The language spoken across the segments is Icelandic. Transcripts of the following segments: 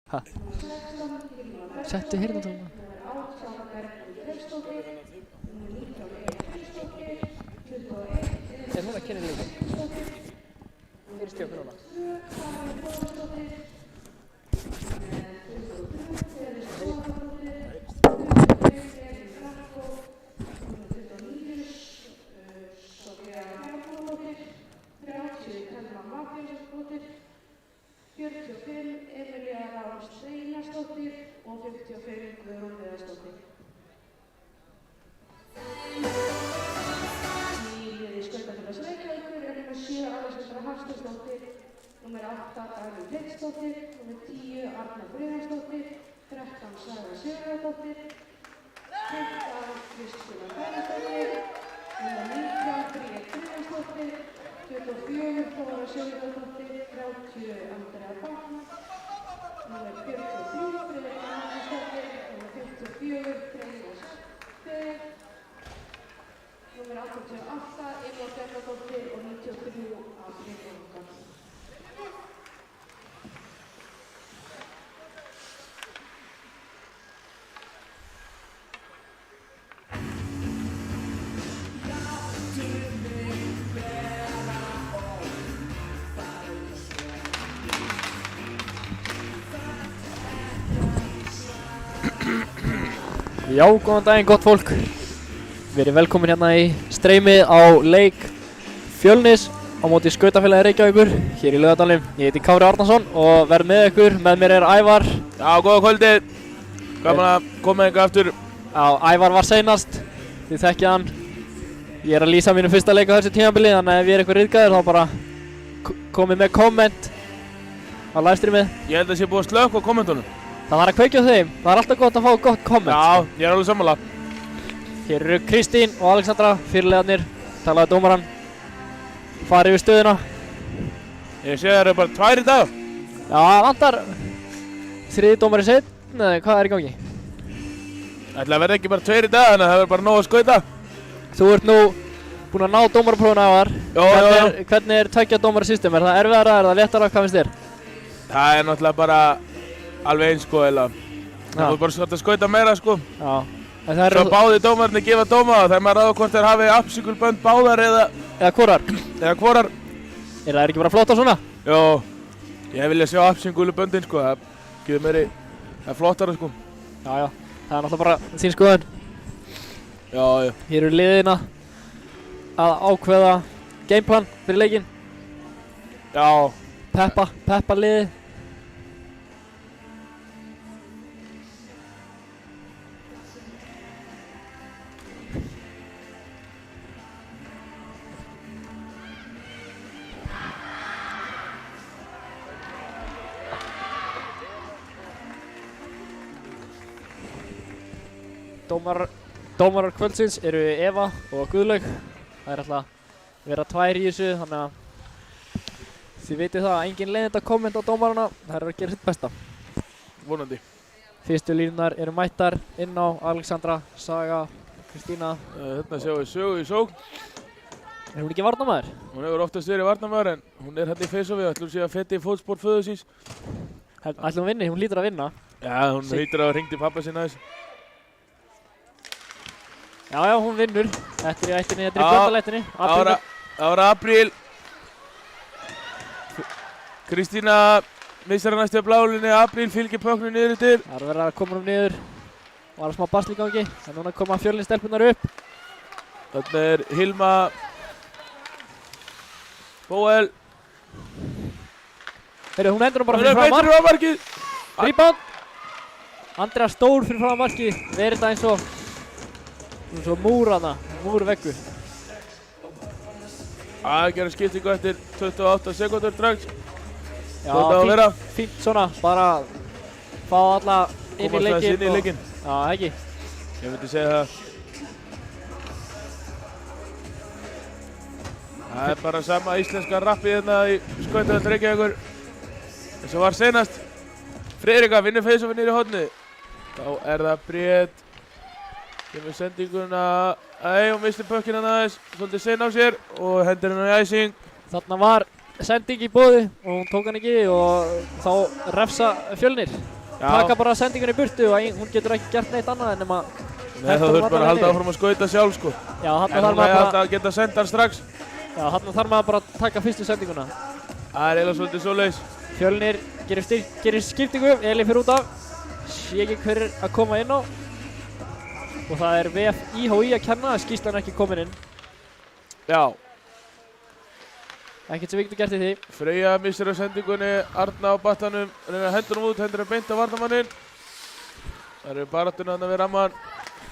Ha? Settu heyrnartólana. Er hún að kynna leikinn? Fyrir stjókun núna. Og 55 Guðrún Viðarsdóttir. Í Skautafélags Reykjavíkur er númer 7 Alexandra Hafsteinsdóttir, númer 8 Dagrún Teitsdóttir, númer 10 Arna Friðjónsdóttir, 13 Saga Sigurðardóttir, 15 Kristína Bærisdóttir, númer 19 Bríet Friðjónsdóttir, 24 Þóra Sigurðardóttir, 30 Andrea Bachmann, númer 43 Friðrik Magnúsdóttir, númer 54 Freyja Speig, númer 88 Ylva Bjarnadóttir og 93 Adrian Jónsson. Já, góðan daginn gott fólk. Verið velkomin hérna í streymið á leik Fjölnis á móti Skautafélagi Reykjavíkur hér í Laugardalnum. Ég heiti Kári Árnason og verð með ykkur. Með mér er Ævar. Já, góða kvöldið. Gaman að koma hingað aftur. Já, Ævar var seinast. Þið þekkið hann. Ég er að lýsa mínu fyrsta leik á þessu tímabili, þannig að ef ég er eitthvað ryðgaður þá bara komið með komment á livestreamið. Ég held að sé búið að slökkva á kommentunum. Það var að kveikja á þeim. Það er alltaf gott að fá gott komment. Já, ég er alveg sammála. Hér eru Kristín og Alexandra, fyrirliðarnir, talaði dómarann, farið yfir stöðuna. Ég sé það eru bara 2 í dag. Já, vantar þriði dómari seinna, eða hvað er í gangi? Ætli að verða ekki bara 2 í dag, þannig að það verður bara nóg að skauta. Þú ert nú búinn að ná dómaraprófuna Ævar. Hvernig er tveggja dómara system? Er það erfiðara, er það léttara, hvað finnst þér? Það er náttúrulega bara alveg eins sko, eða. Það er bara svolítið að skauta meira sko. Já. Svo báði dómararnir gefa dóma og þegar maður ráða hvort þeir hafi afsíkulbönd báðar eða hvorar. Er það ekki bara flott á svona? Jó, ég vilja sjá afsíkulböndin sko, það gefur meiri, það er flottara sko. Já, já, það er náttúrulega bara þín skoðun. Já, já. Hér eru liðina að ákveða gameplan fyrir leikinn. Já. Peppa liði. Dómarar kvöldsins eru Eva og Guðlaug. Það er alltaf að vera 2 í þessu, þannig að þið vitið það að engin leiðinda komment á dómarana. Það er að gera sitt besta. Vonandi. Fyrstu línunar eru mættar inn á Alexandra, Saga, Kristína. Hérna sjáum við Sögu í sókn. Er hún ekki varnarmaður? Hún hefur oftast verið varnarmaður en hún er hérna í face-offi og ætlum sé að feti í fótspor föður síns. Ætlum hún vinni? Hún hlýtur að vinna. Já, hún hlýtur að hringdi pappa sinna þess. Já, já, hún vinnur. Þetta er í ættinni, þetta er í bjöndalættinni. Það var Apríl. Kristína missar hann næstu á blálinni, Apríl fylgir pökknu niður yfir. Það er verið að koma niður. Var smá basl í gangi, en núna koma Fjölnisstelpunar upp. Þarna er Hilma Bóel. Heyrðu, hún hendur hann bara fyrir fram markið. Rebound. Andrea stór fyrir fram markið. Verið þetta eins og múr hana, múrveggur. Það gerir skiptingu eftir 28 sekúndur strax. Já, fínt svona, bara fá alla inn í leikinn. Inn í leikinn. Já, ekki. Ég myndi segja það. Það er bara sama íslenska rappið hérna í Skautafélags Reykjavíkur eins og var seinast. Friðrika vinnur face-offi niður í hornið. Þá er það Bríet. Kemur sendinguna, hún misti pökkinn hann aðeins, svolítið sen á sér og hendur hann í æsing. Þarna var sending í boði og hún tók hann ekki og þá refsa Fjölnir. taka bara sendingunni í burtu og hún getur ekki gert neitt annað en nema Nei, það þurft bara að halda áfram að skauta sjálf sko. Já, En hún hefði hægt að geta senda hann strax. Já, þarna þarf maður bara að taka fyrstu sendinguna. Það er eiginlega svolítið svoleiðis. Fjölnir gerir skiptingu, Eli fyrir út af. Sé ekki hver er að koma inn á. Og það er VF IHI að kenna, skýrslan er ekki komin inn. Já. Ekkert sem við getum gert í því. Freyja missir af sendingunni, Arna á battanum, reyna að hendur út, hendur beint af varnarmanninn. Það eru baráttuna þarna við ramman.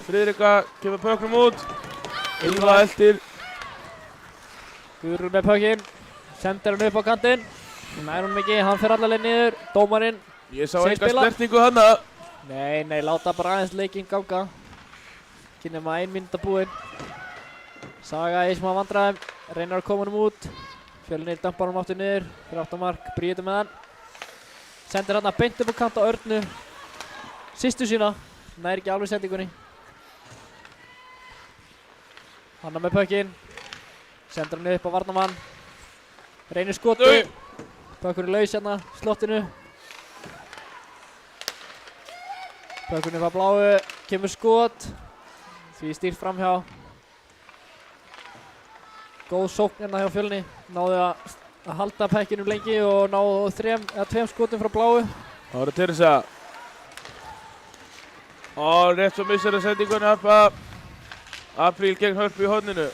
Friðrika kemur pöknum út. Ylva eldir. Guðrún með pökinn, sendir hann upp á kantinn. Nær hún mikið, hann fer allaveg niður, dómarinn. Ég sá enga snertingu hana. Nei, láta bara aðeins leikinn ganga. Ekki nema 1 mínúta búinn. Saga í smá vandræðum, reynar að koma honum út. Fjölnir dömpar hann aftur niður, fyrir aftan mark, Bríður með hann. Sendir hann að beint upp á kant á Örnu. Sýstu sína, nær ekki alveg sendingunni. Hanna með pökinn, sendir hann upp á varnarmann. Reynir skotu, pökkurinn laus hérna, slottinu. Pökkurinn var bláu, kemur skot. Því stýrt framhjá. Góð sókn hérna hjá Fjölni, náðu að halda pekkinum lengi og náðu 2 skotum frá bláu. Það voru Tirsa. Og rétt svo missir að sendingunni Harpa. Apríl gegn Hörpu í horninu.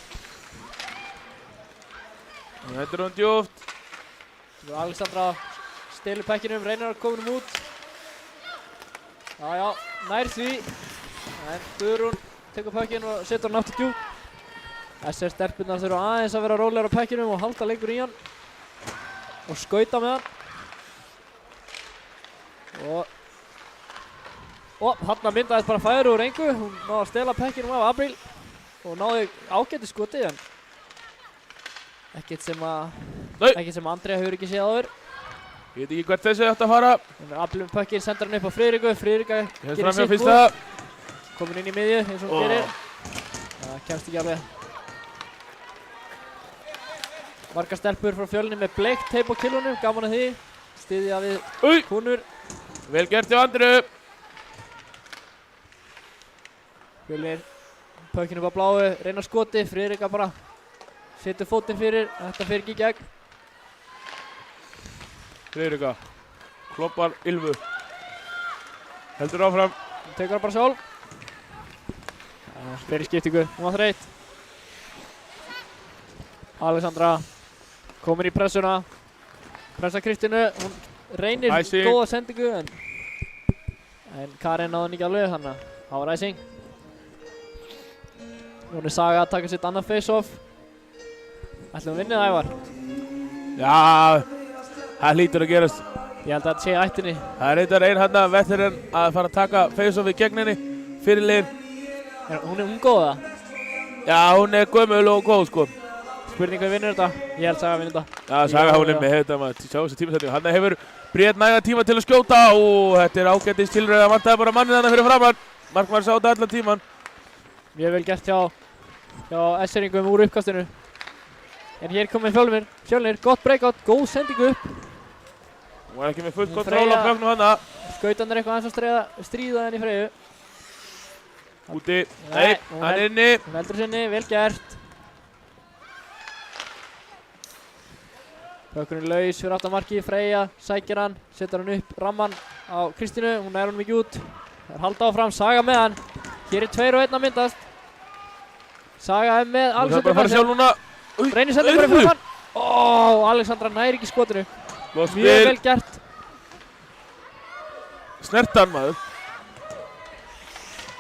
Og hendur hún djúpt. Alexandra stelur pekkinum, reynir að koma honum út. Já, nær því. En Guðrún tekur pekkin og setur hann aftur djúpt. SR stelpunnar þurfa aðeins að vera rólegar á pekkinum og halda lengur í hann. Og skauta með hann. Og þarna myndaðist bara færi úr engu. Hún náði að stela pekkinum af Apríl. Og náði ágæti skotið en ekkert sem Andrea hefur ekki séð áður. Ég veit ekki hvert þessi ætti að fara. Apríl með pekkin, sendir hann upp á Friðriku. Friðrika gerir sitt fyrsta. Komin inn í miðju eins og hún gerir. Það kemst ekki alveg. Margar stelpur frá Fjölni með bleikt teip á kilunum, gaman að því. Styðja við kúnur. Vel gert hjá Andru. Fjölnir pökkinu upp á bláu, reynar skoti, Friðrika bara setur fótinn fyrir, þetta fer ekki í gegn. Friðrika kloppar Ylvu. Heldur áfram. Hún tekur það bara sjálf. Fyrir skiptingu, hún var þreytt. Alexandra komin í pressuna. Pressa Kristínu, hún reynir góða sendingu en Karin náði hann ekki alveg, þannig að það var æsing. Hún er Saga að taka sitt annað face-off. Ætlum við vinnið það, Ævar? Já, það hlýtur að gerast. Ég held að þetta sé ættinni. Það er reyndar einn hérna veteran að fara að taka face-offið gegn henni fyrir liðin. Hún er góð það? Já, hún er gömul og góð sko. Spurning hvað vinnur þetta? Ég held Saga vinnur þetta. Já, Saga hún er með þetta maður. Sjá þessu tímasetningu. Hann hefur Bríð næga tíma til að skjóta og þetta er ágætis tilraun. Það vantaði bara mannið þarna fyrir framann. Markmaður sá þetta allan tíman. Mjög vel gert hjá S-eringum úr uppkastinu. En hér komið Fjölnir, gott breakout, góð sendingu upp. Hún var ekki með fullt kontról á pöknum hana. Skautan er eitthvað aðeins að stríða henni Freyju. Úti, nei, hann er inni. Hún heldur sinni, vel gert. Pökkurinn laus fyrir aftan markið, Freyja sækir hann, setur hann upp ramman á Kristínu, hún nær honum ekki út. Það er halda áfram, Saga með hann. Hér er 2 og 1 að myndast. Saga er með Alexandra. Hún þarf bara að fara sjálf núna. Reynir sendir bara fyrir hann. Alexandra nær ekki skotinu. Mjög vel gert. Snertan maður.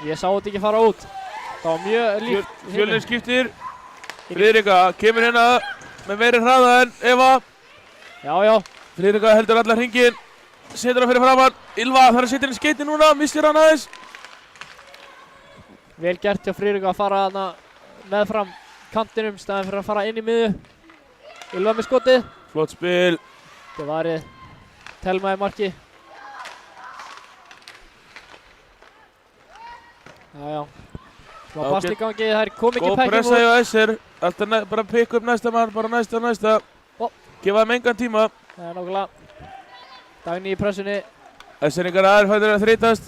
Ég sá þetta ekki fara út. Það var mjög líkt. Fjölnir skiptir. Friðrika kemur hérna með meiri hraða en Eva. Já. Friðrika heldur allar hringinn. Setur hann fyrir framann. Ylva þarf að setja henni skeiti núna. Missir hann aðeins. Vel gert hjá Friðrika að fara hana meðfram kantinum staðinn fyrir að fara inn í miðju. Ylva með skotið. Flott spil. Þetta var Telma í marki. Já. Smá bast í gangi, það kom ekki pekking út. Góð pressa hjá SR. Alltaf bara pikka upp næsta mann, bara næsta. Gefa þeim engan tíma. Það er nákvæmlega. Dagný í pressunni. Esseningar aðeins fættur að þreytast.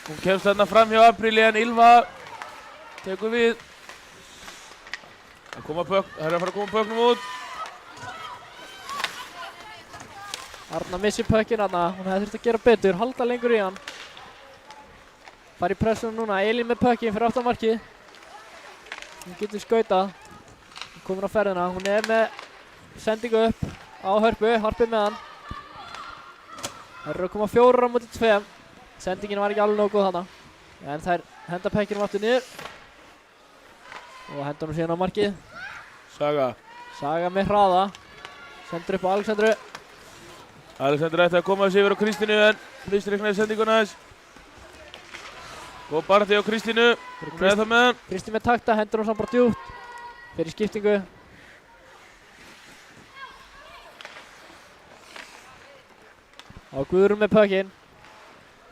Hún kemst þarna fram hjá Apríli en Ylva tekur við. Það er að fara að koma pöknum út. Arna missir pökkinn þarna, hún hefði þurft að gera betur, halda lengur í hann. Fara í pressunum núna, Elín með pökkinn fyrir aftan markið. Hún getur skautað, hún komin á ferðina, hún er með sendingu upp á Hörpu, Harpi með hann. Það eru að koma 4 á móti 2. Sendingin var ekki alveg nógu góð þarna. En þær henda pökkinum aftur niður. Og henda hún síðan á markið. Saga með hraða. Sendur upp á Alexandru. Alexandra ætti að koma þessi yfir á Kristínu en Kristínu knæði sendinguna aðeins. Góð barði á Kristínu. Hún er það með hann. Kristín með takta, hendur hún saman bara djúpt. Fyrir skiptingu. Á Guðrún með pökkinn.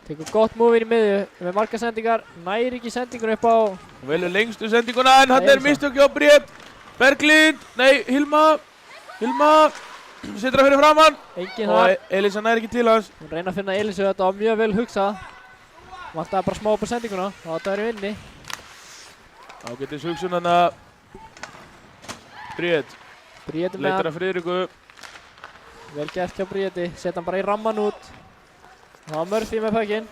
Tekur gott múf inn í miðju með marga sendingar. Næri ekki sendingun upp á... Hún velur lengstu sendinguna en hann er mistök hjá Bríet. Berglind, nei, Hilma. Setur það fyrir framann. Enginn þar. Og Elísa nær ekki til hans. Hún reyna að finna Elísu, þetta var mjög vel hugsað. Vantaði bara smá upp á sendinguna og þetta verið inni. Ágætis hugsun hann að Bríet. Leitar að Friðriku. Vel gert hjá Bríeti, setja hann bara í ramman út. Það var Murphy með pökkinn.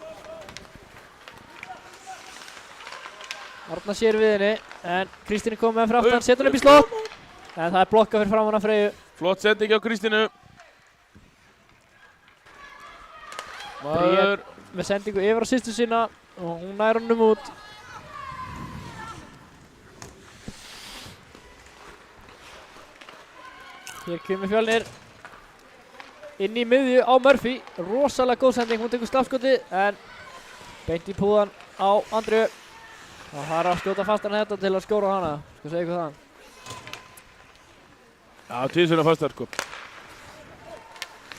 Arna sér við henni, en Kristín er komið með fyrir aftan, setur hann upp í slott. En það er blokkað fyrir framan af Freyju. Flott sending á Kristínu. Bríet með sendingu yfir á systur sína og hún nær honum út. Hér kemur Fjölnir. Inn í miðju á Murphy. Rosalega góð sending, hún tekur slafskotið en beint í púðan á Andreu. Og það er að skjóta fastan þetta til að skóra hana. Skal segja ykkur það. Já, tíðsuna fastar sko.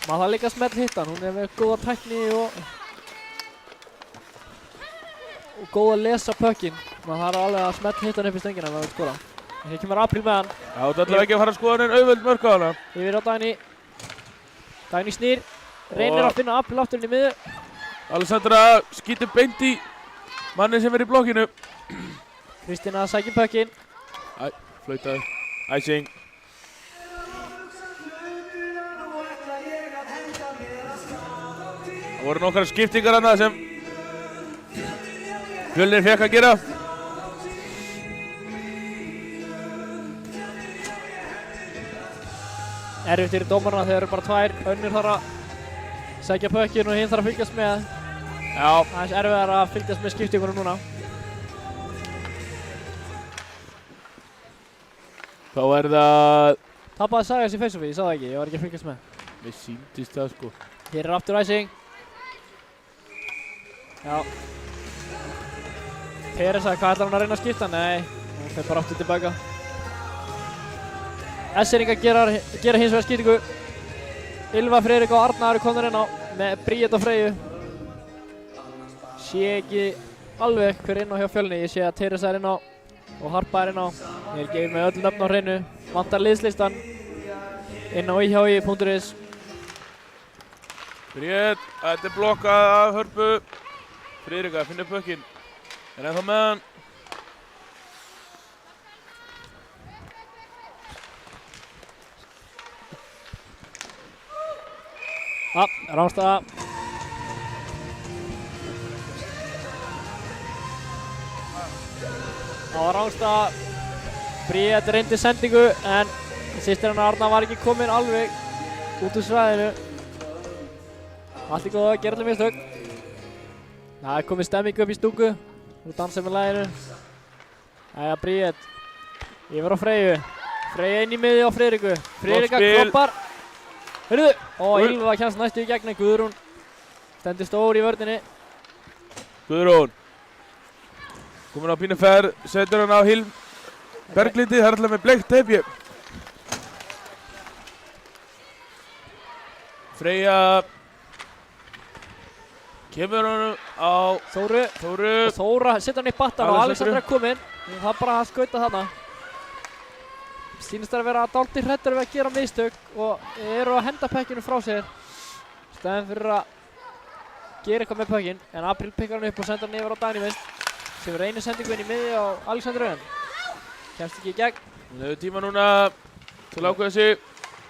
Maður þarf líka að smell hitta hann, hún er með góða tækni og góð að lesa pökkinn. Maður þarf alveg að smell hitta hann upp í stöngina ef maður vil skora. En hér kemur Apríl með hann. Já, þetta ætlar ekki að fara að skoða en auðvöld mörk á hana. Yfir á Dagný. Dagný snýr, reynir að finna Apríl aftur inn í miðju. Alessandra skýtur beint í mannin sem er í blokkinu. Kristína sækir pökkinn. Flautaði. Æsing. Það voru nokkrar skiptingar hana sem Fjölnir fekk að gera. Erfitt fyrir dómarna, þeir eru bara tvær. Önnur þarf að sækja pökkinn og hinn þarf að fylgjast með. Já. Aðeins erfiðar að fylgjast með skiptingunum núna. Þá er það... Tapaði Sagas í face-offi, ég sá það ekki, ég var ekki að fylgjast með. Mér sýndist það sko. Hér er aftur Æsing. Já. Teresa, hvað ætlar hún að reyna að skipta? Nei, hún fer bara aftur tilbaka. Esseringar gera hins vegar skiptingu. Ylva, Friðrik og Arna eru komnir inn á með Bríet og Freyju. Sé ekki alveg hver inn á hjá Fjölni. Ég sé að Teresa er inn á og Harpa er inn á. Ég er gefið með öll nöfn á hreinu. Vantar liðslistan inn á ihí.is. Bríet, þetta er blokkað af Hörpu. Friðrik að finna pökkinn. Er ennþá með hann. Rángstaða. Það var rángstaða. Bríet reyndi sendingu en systir hennar Arna var ekki komin alveg út úr svæðinu. Allt í góðu, gera allir mistök. Það er komið stemming upp í stúku. Nú dansa með laginu. Jæja, Bríet. Yfir á Freyju. Freyja inn í miðju á Friðriku. Friðrika kloppar. Hörðu! Og Ylva kemst næstu í gegn. Guðrún stendur stór í vörninni. Guðrún. Komin á pínu ferð. Setur hann á Berglindi. Það er alltaf með bleikt teipi. Freyja. Kemur hann á Þóru. Og Þóra setur hann í battan og Alexandra er komin. Það er bara að skauta þarna. Sýnist þær að vera dálítið hræddir við að gera mistök og eru að henda pökkinu frá sér. Stæðan fyrir að gera eitthvað með pökkinn, en April pikkar hann upp og senda hann yfir á Dynamist sem er einu sendingu inn í miði á Alexander Auðan. Kemst ekki í gegn. Hún hefur tíma núna til að ákveða sig.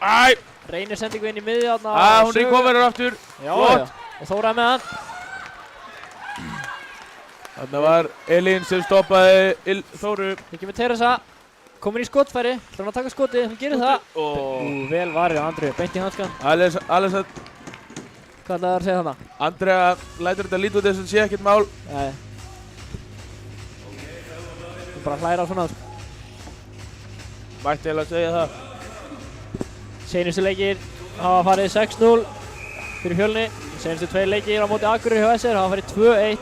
Æ! Reynir sendingu inn í miði þarna. Hún recoverar aftur. Já, já. Og Þóra með hann. Þarna var Elín sem stoppaði Þóru. Ekki með Teresa. Komin í skotfæri. Ætlar hann að taka skotið. Hún gerir það. Vel varið á Andreu. Beint í handskan. Alessand. Hvað ætlaði það að segja þarna? Andrea lætur þetta lítið út þess að sé ekkert mál. Nei. Hún bara hlæra á svona. Mætti eiginlega að segja það. Seinustu leikir hafa farið 6-0 fyrir Fjölni. Seinustu 2 leikir á móti Akureyri hjá SR hafa farið 2-1.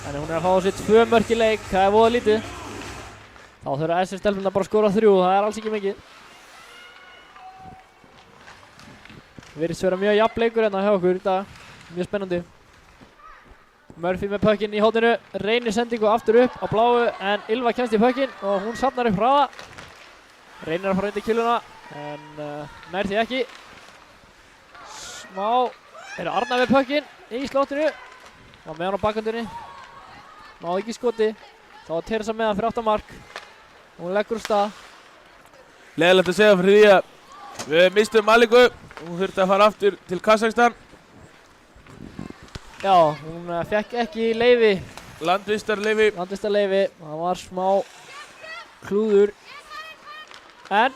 Þannig hún er að fá á sig 2 mörk í leik. Það er voða lítið. Þá þurfa SR stelpurnar bara að skora 3. Það er alls ekki mikið. Virðist vera mjög jafn leikur hérna hjá okkur í dag. Mjög spennandi. Murphy með pökkinn í hótinu. Reynir sendingu aftur upp á bláu en Ylva kemst í pökkinn og hún safnar upp hraða. Reynir að fara undir kýluna en nær því ekki. Smá er Arna með pökkinn í slóttinu. Var með hann á bakkandunni. Náði ekki skoti. Þá var Teresa með hann fyrir aftamark. Hún leggur úr stað. Leiðilegt að segja fyrir því að við mistum Maliku. Hún þurfti að fara aftur til Kazakstan. Já, hún fekk ekki leyfi. Landvistarleyfi. Það var smá klúður. En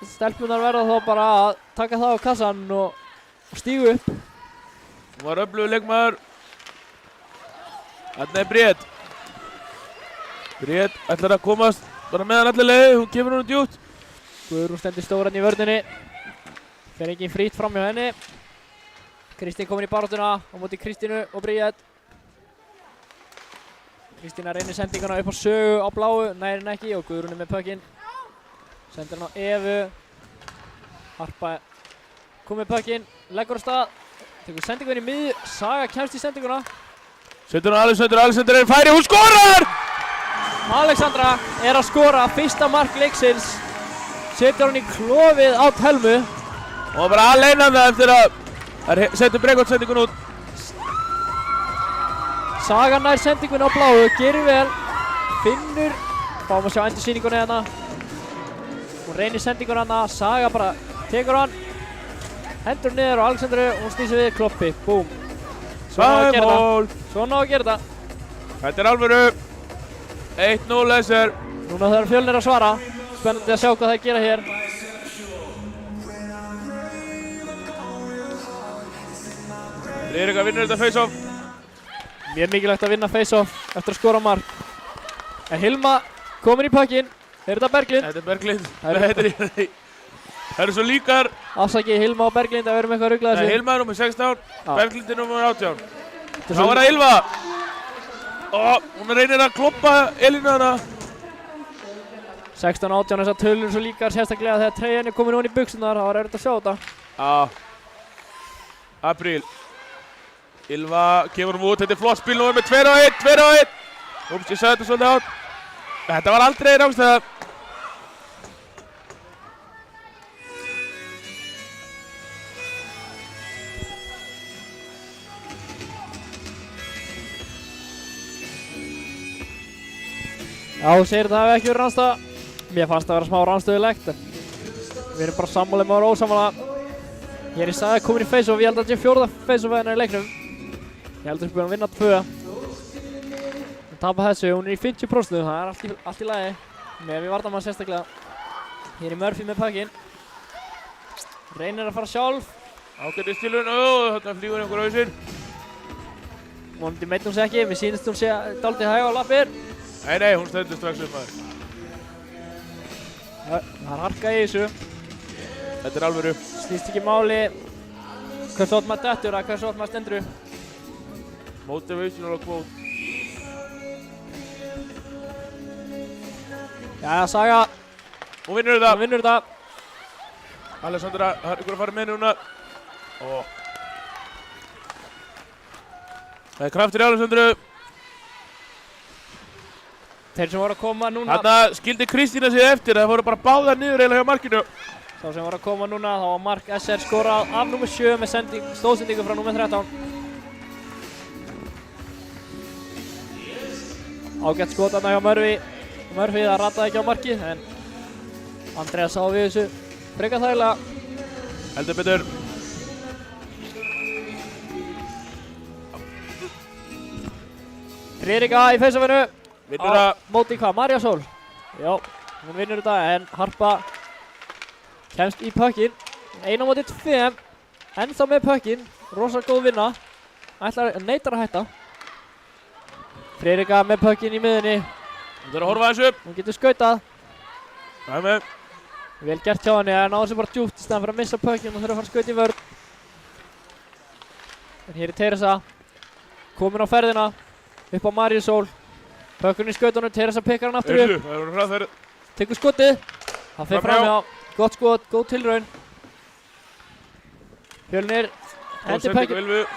stelpunar verða þá bara að taka það á kassan og stígu upp. Hún var öflugur leikmaður. Þarna er Bríet. Bríet ætlar að komast bara með hann allir leið. Hún kemur hún djúpt. Guðrún stendur stóran í vörninni. Fer engin frýtt fram hjá henni. Kristín komin í baráttuna á móti Kristínu og Bríet. Kristína reynir sendinguna upp á Sögu á bláu, nær henni ekki og Guðrún er með pökkinn. Sendir hann á Evu. Harpa kom með pökkinn, leggur á stað. Tekur sendingu inn í miðju, Saga kemst í sendinguna. Setur hann Alexander er færi, hún skorar! Alexandra er að skora fyrsta mark leiksins. Setur hann í klofið á Telmu. Og var bara alveg það eftir að setja Brekot sendingun út. Saga nær sendingun á bláu, gerir vel. Finnur, fáum að sjá endursýningunni hérna. Hún reynir sendingun hérna, Saga bara tekur hann. Hendur niður á Alexandru, hún snýsir við kloppi, búm. Svona á að gera það. Svona á að gera það. Þetta er alvöru. 1-0 SR. Núna þarf Fjölnir að svara. Spennandi að sjá hvað það gera hér. Friðrika vinnur þetta face-off. Mjög mikilvægt að vinna face-off eftir að skora mark. En Hilma komin í pökkinn. Er þetta Berglind? Þetta er Berglind. Það eru svo líkar. Afsakið Hilma og Berglind að vera með eitthvað ruglað þessu. Hilma er nummer 16, Berglind er nummer 18. Þá var það Ylva. Hún reynir að kloppa Elínu hana. 16-18 þessar tölur svo líkar, sérstaklega þegar treyjan er komin ofan í buxurnar. Það var erfitt að sjá þetta. April. Ylva kemur út, þetta er flott spil nú með 2-1. Úps, ég sagði þetta svolítið átt. Þetta var aldrei rángstæða. Já, þú segir þetta hafi ekki verið rannstæða. Mér fannst það að vera smá rannstöðulegt. Við erum bara sammála með ósammála. Ég er í Saga komin í face-off, ég held að þetta sé 4. face-off hennar í leiknum. Ég held að við búum að vinna 2. Hún tapar þessu, hún er í 50%, það er allt í lagi. Með við vardamann sérstaklega. Hér er Murphy með pökkinn. Reynir að fara sjálf. Ágætið stilun, þarna flýgur einhver hausinn. Vonandi meitt hún sig ekki, mér sýnist hún sé dálítið hæg á lappir. Nei, hún stendur strax upp maður. Það er harka í þessu. Þetta er alvöru. Snýst ekki máli hversu oft maður dettur eða hversu oft maður stendur upp. Motivational quote. Jæja, Saga. Hún vinnur þetta. Hún vinnur þetta. Alessandra, það er ykkur að fara með núna. Það er kraftur í Alessandru. Þeir sem voru að koma núna. Þarna skildi Kristína sig eftir, það voru bara báðar niður eiginlega hjá markinu. Sá sem var að koma núna, þá var mark SR skorað af númer 7 með stóðsendingu frá númer 13. Ágætt skot þarna hjá Murphy. Murphy það rataði ekki á markið, en Andrea sá við þessu frekar þægilega. Heldur betur. Friðrika í feysafinu. Vinnur það. Móti hvað? Marja Sól. Já, hún vinnur þetta, en Harpa kemst í pökkinn. 1 á móti 2. Ennþá með pökkinn. Rosa góð vinna. Neitar að hætta. Friðrika með pökkinn í miðunni. Hún þarf að horfa þessu upp. Hún getur skautað. Það er með. Vel gert hjá henni, en náður sem bara djúpt í staðan fyrir að missa pökkinn og þurfa að fara að skauta í vörn. En hér er Teresa. Komin á ferðina. Upp á Marju Sól. Pökkurinn í skautunum, Teresa pikkar hann aftur upp. Það er hraðferð. Tekur skotið. Það fer Framhjá. framhjá. Gott skot, góð tilraun. Fjölnir hendir pökkinn.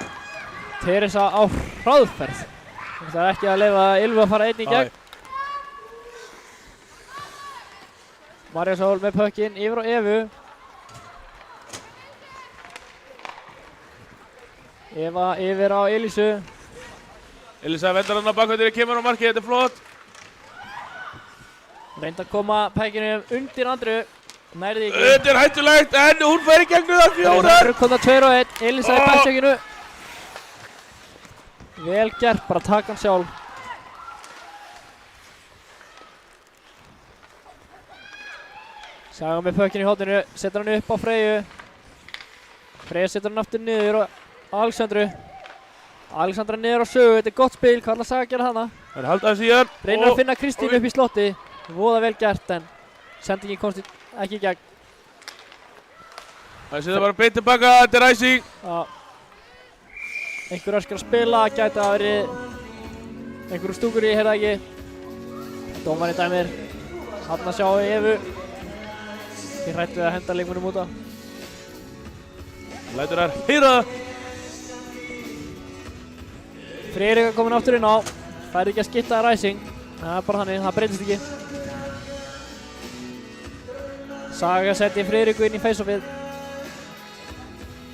Teresa á hraðferð. Það er ekki að leyfa Ylfu að fara einn í gegn. Marja Sól með pökkinn yfir á Evu. Eva yfir á Elísu. Elísa vendar hann á bakhvöldir, kemur á markið, þetta er flott. Reyndi að koma pækinu undir Andru. Nærði ekki. Þetta er hættulegt, en hún fer í gegnum það 4. Það eru komna 2 og 1. Elísa í pækinu. Vel gert, bara taka hann sjálf. Saga með pökkinu í hóttinu, setur hann upp á Freyju. Freyja setur hann aftur niður á Alexandru. Alexandra niður á Sögu, þetta er gott spil, hvað ætlar Saga að gera þarna? Það er haldað síðan. Reynir að finna Kristínu upp í slotti. Voða vel gert, en sendingin komst ekki í gegn. Það setja bara beint tilbaka, þetta er æsing. Já. Einhver öskar að spila, gæti að verið einhverju stúkur í, heyrða ekki. Dómarinn dæmir. Þarna sjáum við Evu. Ég hrættu við að henda leikmönnum út á. Lætur þær heyra það. Friðrika komin aftur inn á. Fær ekki að skitta ræsing. Það er bara þannig, það breytist ekki. Saga setti Friðriku inn í face-offið.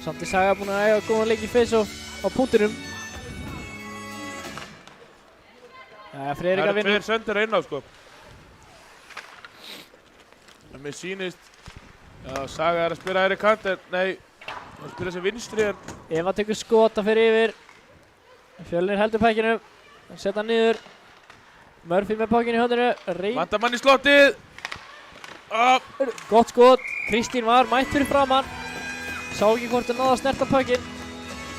Samt í Saga búin að eiga góðan leik í face-off á punktinum. Friðrika Það vinnur. eru 2 sendir inn á sko. En mér sýnist, já, Saga er að spila hægri kant, en nei, hún spila sem vinstri, en Eva tekur skota fyrir yfir. Fjölnir heldur pækinu. Setta hann niður. Murphy með pökkinu í höndinu. vantar mann í slottið. Gott skot. Kristín var mætt fyrir framann. Sá ekki hvort það náði að snerta pökkinn.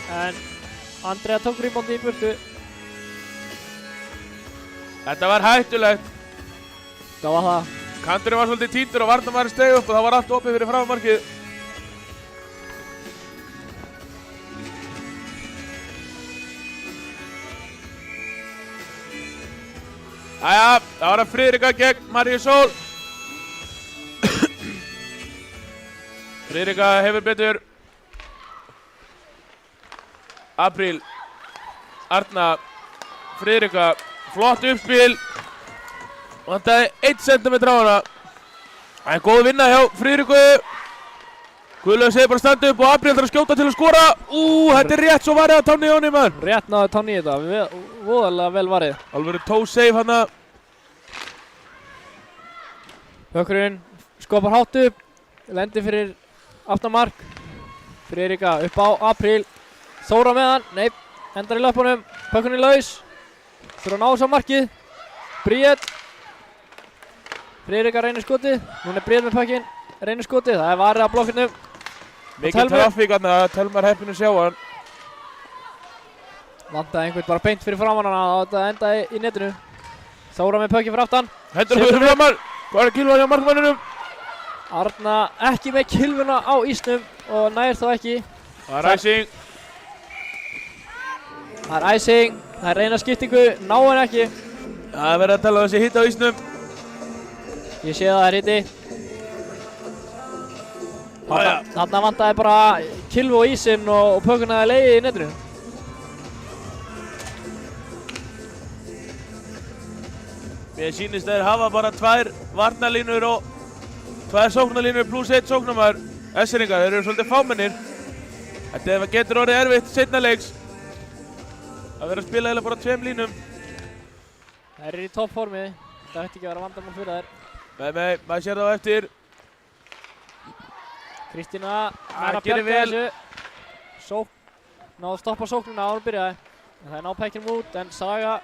En Andrea tók rýbóndi í burtu. Þetta var hættulegt. Það var það. Kanturinn var svolítið týndur og varnarmaðurinn steig upp og það var allt opið fyrir frammarkið. Jæja, það var að Friðrika gegn Marju Sól. Friðrika hefur betur. Apríl, Arna, Friðrika, flott uppspil. Vantaði 1 cm á hana. Það er góð vinna hjá Friðriku. Guðlaug segir bara standa upp og Apríl þarf að skjóta til að skora. Þetta er rétt svo varið á tánni í honum, maður. Rétt náði tánni í þetta. Voðalega vel varið. Alveg toe save hana. Pökkurinn skopar hátt upp. Lendir fyrir aftan mark. Friðrika upp á Apríl. Þóra með hann. Nei, endar í löpunum. Pökkurinn laus. Þurfa að ná þess á markið. Bríett. Friðrika reynir skotið. Núna er Bríett með pökkinn. Reynir skotið. Það er varið á blokkinu. Mikið trafík hana. Telmar heppinu sjá hann. Vantaði einhvern bara beint fyrir framann hana og þetta endaði í netinu. Þóra með pökkinn fyrir aftan. Hendur fyrir framar. Hvað er kilvan hjá markmannunum? Arna ekki með kilvuna á ísnum og nær þá ekki. Það er æsing. Það er æsing. Það er reyna skiptingu. Ná en ekki. Það er verið að tala um þessi hitt á ísnum. Ég sé það er hitti. Þarna vantaði bara kilvu og ísinn og pökkun aðeins leiði í netinu. Mér sýnist þeir hafa bara 2 varnarlínur og 2 sóknarlínur pluss 1 sóknarmaður. S-ringar, þeir eru svolítið fámennir. Þetta getur orðið erfitt seinna leiks. Það verður að spila eða bara 2 línum. Þær eru í toppformi. Það ætti ekki að vera vandamál fyrir þær. Nei, maður sér það á eftir. Kristína er að gerir bjarga vel. þessu. Náðu að stoppa sóknuna áður en byrjaði. En það er ná pekkinum út, en Saga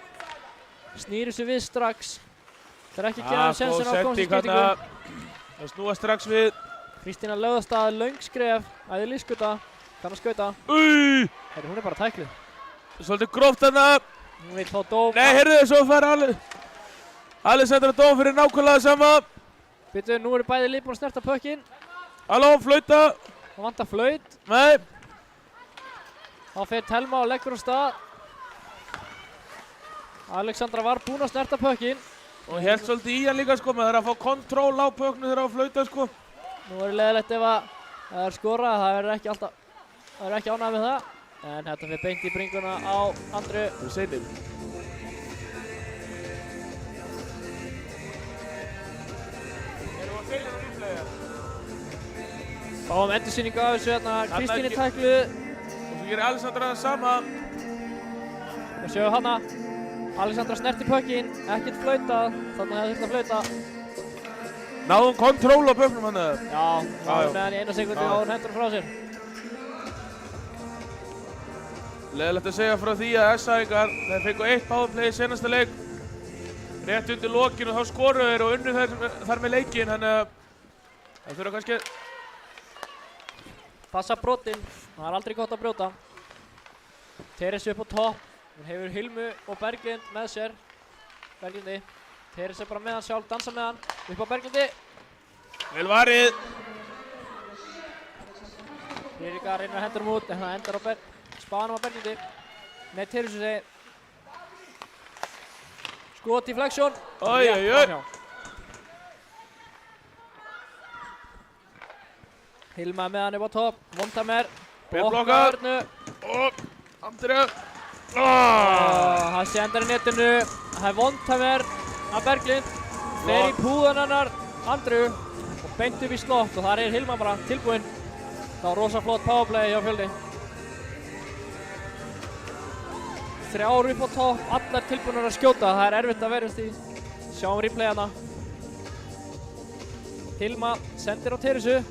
snýr þessu við strax. Það er ekki að gefa sjensin á að komast í skiptingu. Það snúa strax við. Kristína lögðast að löng skref, æði lífskuta, kann að skauta. Herri, hún er bara tækluð. Svolítið gróft þarna. Hún vil fá dóm. Nei, heyrðu, svo fær Alessandra dóm fyrir nákvæmlega sama. Býtu, nú eru bæði lið búin að snerta pökkinn. Halló, flauta. Það vantar flaut. Nei. Þá fer Telma og leggur á stað. Alexandra var búin að snerta pökkinn. Og hélt svolítið í hann líka, sko, maður þarf að fá kontról á pökknu þegar á flauta, sko. Nú er leiðilegt ef að það er skorað, það er ekki ánægð með það. En þetta fyrir beint í bringuna á Andru. Það er seinir. Erum við að segja það líflega? Fáum endursýningu af þessu hérna, Kristín er tækluð. Og svo gerir Alessandra það sama. Og sjáum hana. Alexandra snerti pökkinn, ekkert flautað, þannig hefði þurft að flauta. Náðum kontról á pökknum hann eða? Já, náðum með hann í 1 sekundi og hún hendur frá sér. Leiðilegt að segja frá því að S-æfingar, þeir fengu 1 powerplay í senasta leik. Rétt undir lokinn og þá skoruðu þeir og unnu þar með leikinn, þannig að það þurfa kannski Passa brotinn, það er aldrei gott að brjóta. Teres upp á topp, hún hefur Hilmu og Berglind með sér. Berglindi, Teres er bara með hann sjálf, dansa með hann, upp á Berglindi. Vel varið. Friðrika reynir að hendur út, en það endar á spaðanum á Berglindi. Nei, Teresu segir. Skot í flexion. Oj. Hilma með hann upp á topp, Vontamer. Blokkar. Og Andrea. Það sé endar í netinu. Það er Vontamer af Berglind. Fer í púðan hennar, Andru. Og beint upp í slott og þar er Hilma bara tilbúinn. Það var rosa flott powerplay hjá Fjölni. 3 upp á topp, allar tilbúinir að skjóta. Það er erfitt að verjast í. Sjáum replayana. Hilma sendir á Teresu.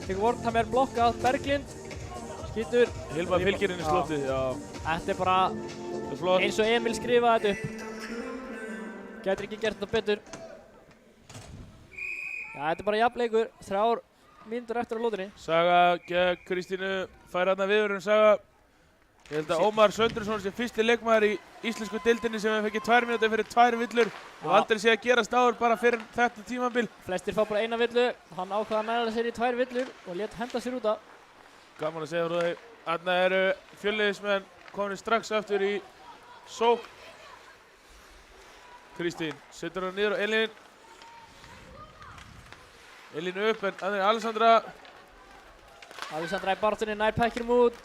Tekur Vontamer blokkað, Berglind. Skýtur. Hilma fylgir inn í slottið, já. Þetta er bara eins og Emil skrifaði þetta upp. Gætir ekki gert þetta betur. Já, þetta er bara jafnleikur. 3 mínútur eftir á lótinni. Saga gegn Kristínu fær þarna viðvörun. Saga, ég held að Ómar Söndursson sé fyrsti leikmaður í íslensku deildinni sem hefði fengið 2 mínútur fyrir 2 villur. Og aldrei sé að gerast áður bara fyrir þetta tímabil. Flestir fá bara 1 villu. Hann ákvaða að næra sér í 2 villur og lét henda sér út af. Gaman að segja frá því. Þarna eru Fjölnismenn komin strax aftur í sókn. Kristín setur hann niður og Elín upp en þannig Alessandra. Alessandra í barðunni nær pekkinum út.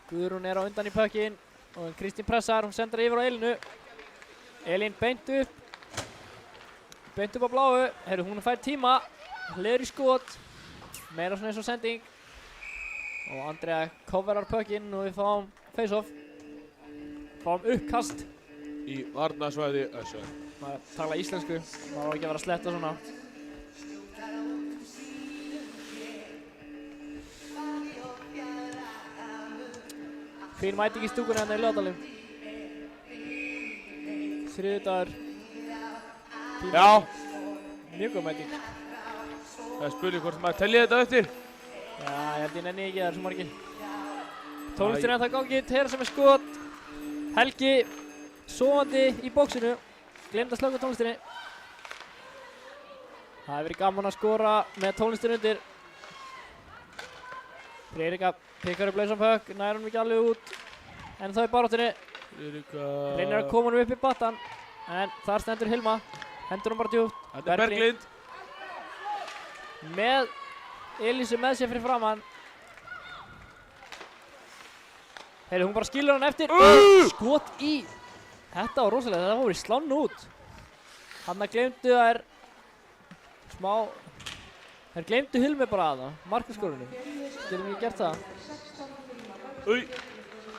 Guðrún er á undan í pekkin og Kristín pressar, hún sendir yfir á Elínu. Elín beint upp á bláu. Herru, hún fær tíma, leður í skot, meira svona eins og sending. Og Andrea coverar pökkinn og við fáum face-off. Fáum uppkast. Í varnarsvæði SR. Maður tala íslensku, maður á ekki að vera að sletta svona. Fín mæting í stúkunni hérna í Laugardalnum. Þriðjudagur. Já. Mjög góð mæting. Það er spurning hvort maður telli þetta eftir. Já, ég held ég nenni ekki, það er svo margir. Tónlistin er það gangi, Teresa með skot. Helgi sofandi í bóksinu. Gleymd að slökkva tónlistinni. Það hefur verið gaman að skora með tónlistin undir. Friðrika pikkar upp lausan pökk, nær hann ekki alveg út. En þá í baráttunni. Reynir að koma hann upp í battan. En þar stendur Hilma. Hendur hann bara djúpt. Þetta er Berglind. Með Elísu með sér fyrir framann. Heyrðu, hún bara skilur hann eftir. Skot í. Þetta var rosalega, það voru í slánu út. Hanna gleymdu þær smá. Þeir gleymdu Hilmi bara að það, markaskorunum. Getum við gert það? Új,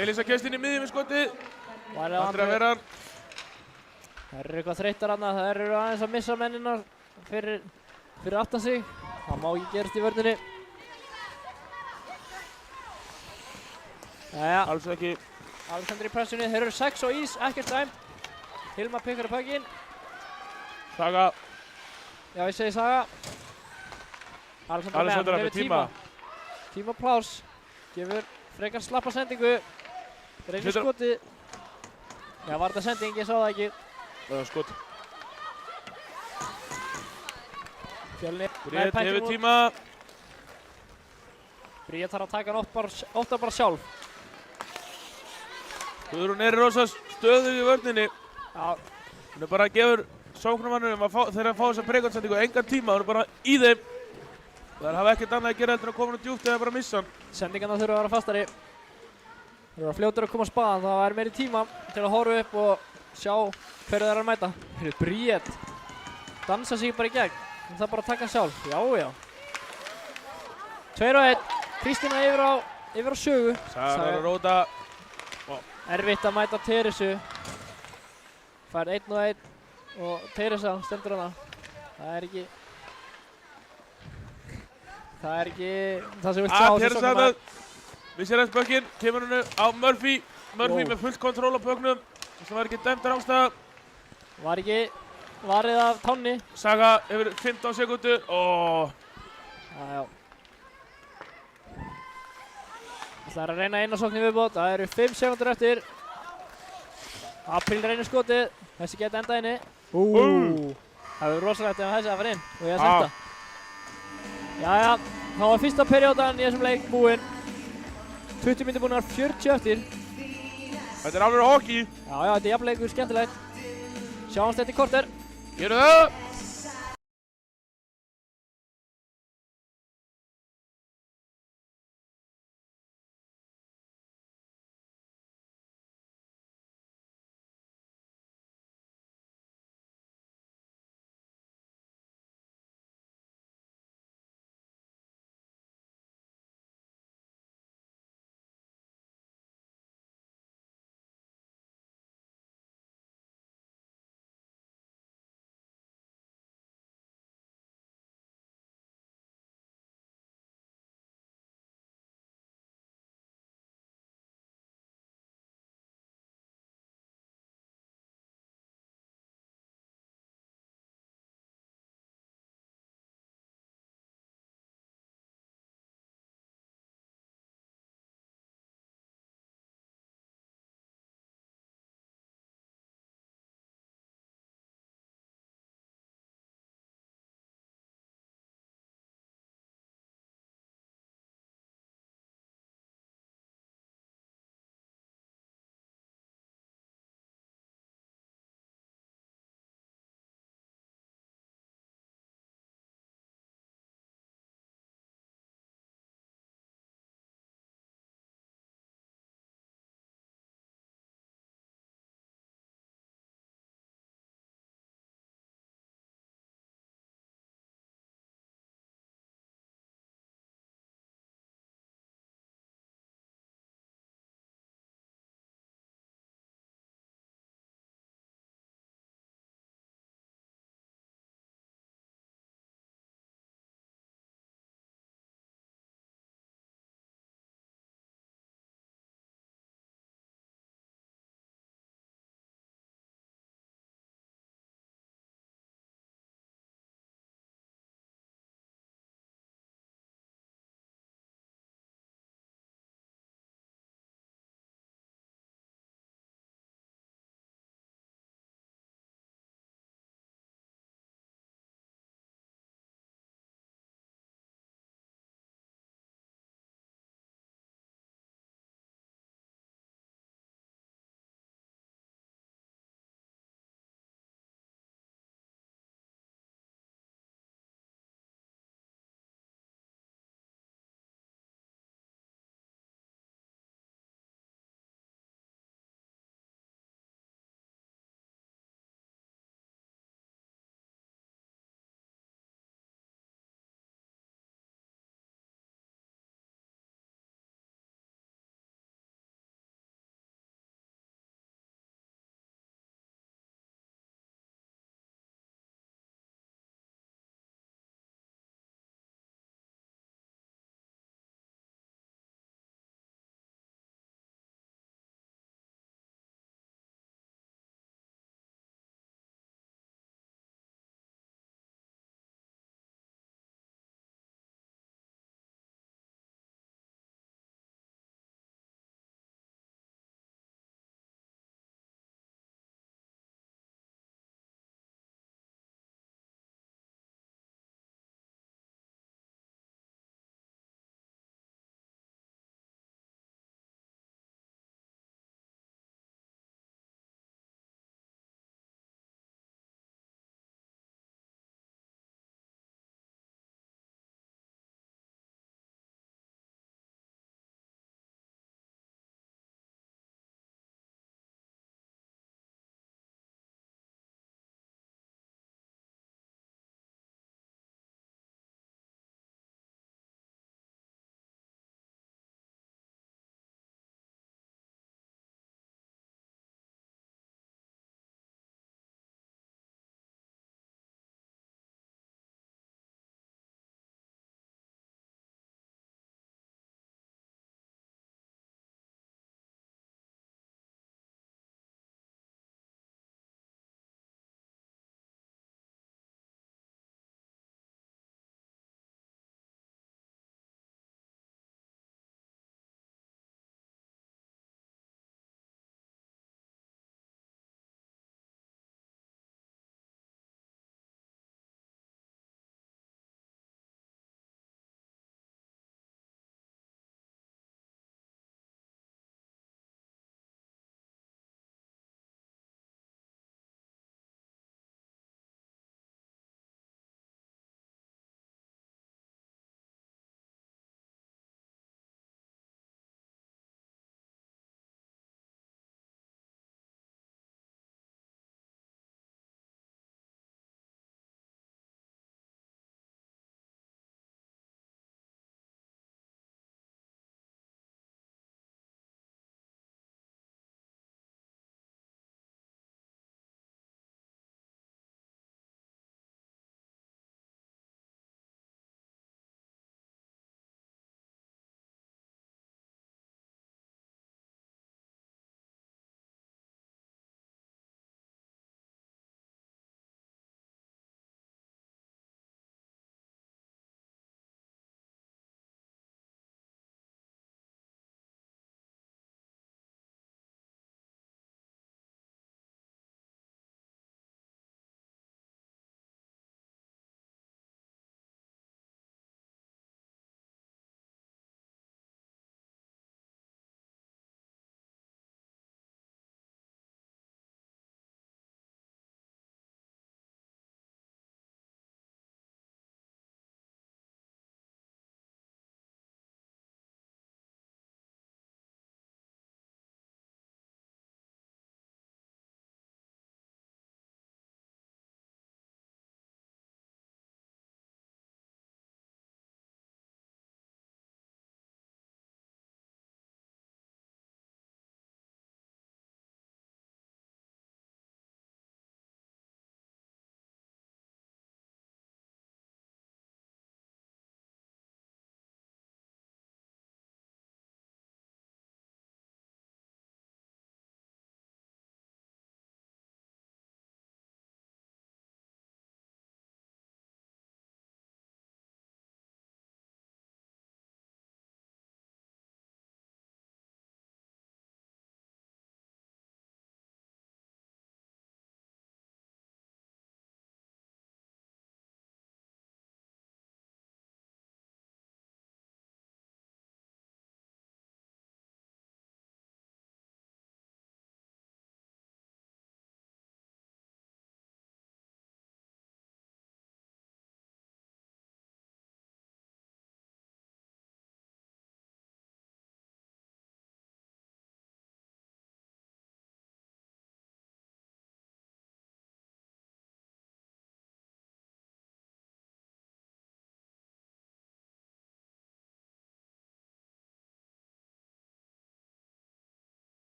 Elísa kemst inn í miðjum við skotið. Var það Andri að vera hann. Það eru eitthvað þreyttar þarna, það eru aðeins að missa mennina fyrir aftan sig. Það má ekki gerast í vörninni. Jæja, Alls ekki. Alexander í pressunni, þeir eru 6 á ís, ekkert dæmt. Hilma pikkar upp högginn. Saga. Já, ég segi Saga. Alexander með tíma. Tíma pláss. Gefur frekar slappa sendingu. Reynir skotið. Já, var þetta sending, ég sá það ekki. Skot. Fjölnir. Bríett hefur tíma. Bríett þarf að taka hann ofta bara sjálf. Guðrún er rosa stöðug í vörninni. Já. Hún er bara að gefur sóknarmannunum þegar að fá þessa preikontsendingu engan tíma. Hún er bara í þeim. Það hafa ekkert annað að gera heldur en að koma hann djúpt eða bara missa hann. Sendingarna þurfa að vera fastari. Þeir eru fljótur að koma að spaða, það er meiri tíma til að horfa upp og sjá hverju þeir eru að mæta. Heyrðu, Bríett dansa sig bara í gegn. Það er bara að taka sjálf. Já, já. 2-1. Kristína yfir á Sögu. Saga er að róta. Erfitt að mæta Teresu. Fær 1-1 og Teresa stendur hana. Það er ekki það sem vilt sjá. Teresa þetta. Missir hans bökkinn, kemur hennu á Murphy. Murphy með fullt kontról á bökknum. Það var ekki dæmd rángstæða. Var ekki varið af tánni. Saga hefur 15 sekúndur. Já. Það er að reyna eina sókn í viðbót. Það eru 5 sekúndur eftir. Apríl reynir skotið. Þessi geta enda inni. Það hefur rosalegt ef þessi að fara inn. Og ég að senda. Jæja, þá var fyrsta periódan í þessum leik búinn. 20 mínútur búinnar, 40 eftir. Þetta er alveg hockey. Já, þetta er jafnleikur, skemmtilegt. Sjáumst þetta í korter. Gerum það!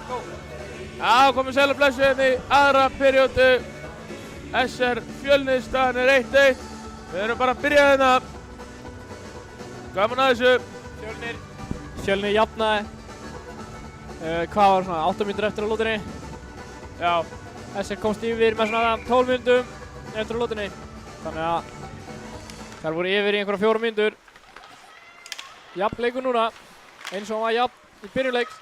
Já, komið sæl og blessu hérna í aðra periódu. SR Fjölnis, staðan er 1-1. Við erum bara að byrja hérna. Gaman að þessu. Fjölnir jafnaði. Hvað var svona 8 mínútur eftir á lótinni? Já. SR komst yfir með svona 12 mínútum eftir á lótinni. Þannig að þær voru yfir í einhverja 4 mínútur. Jafn leikur núna, eins og hann var jafn í byrjunleiks.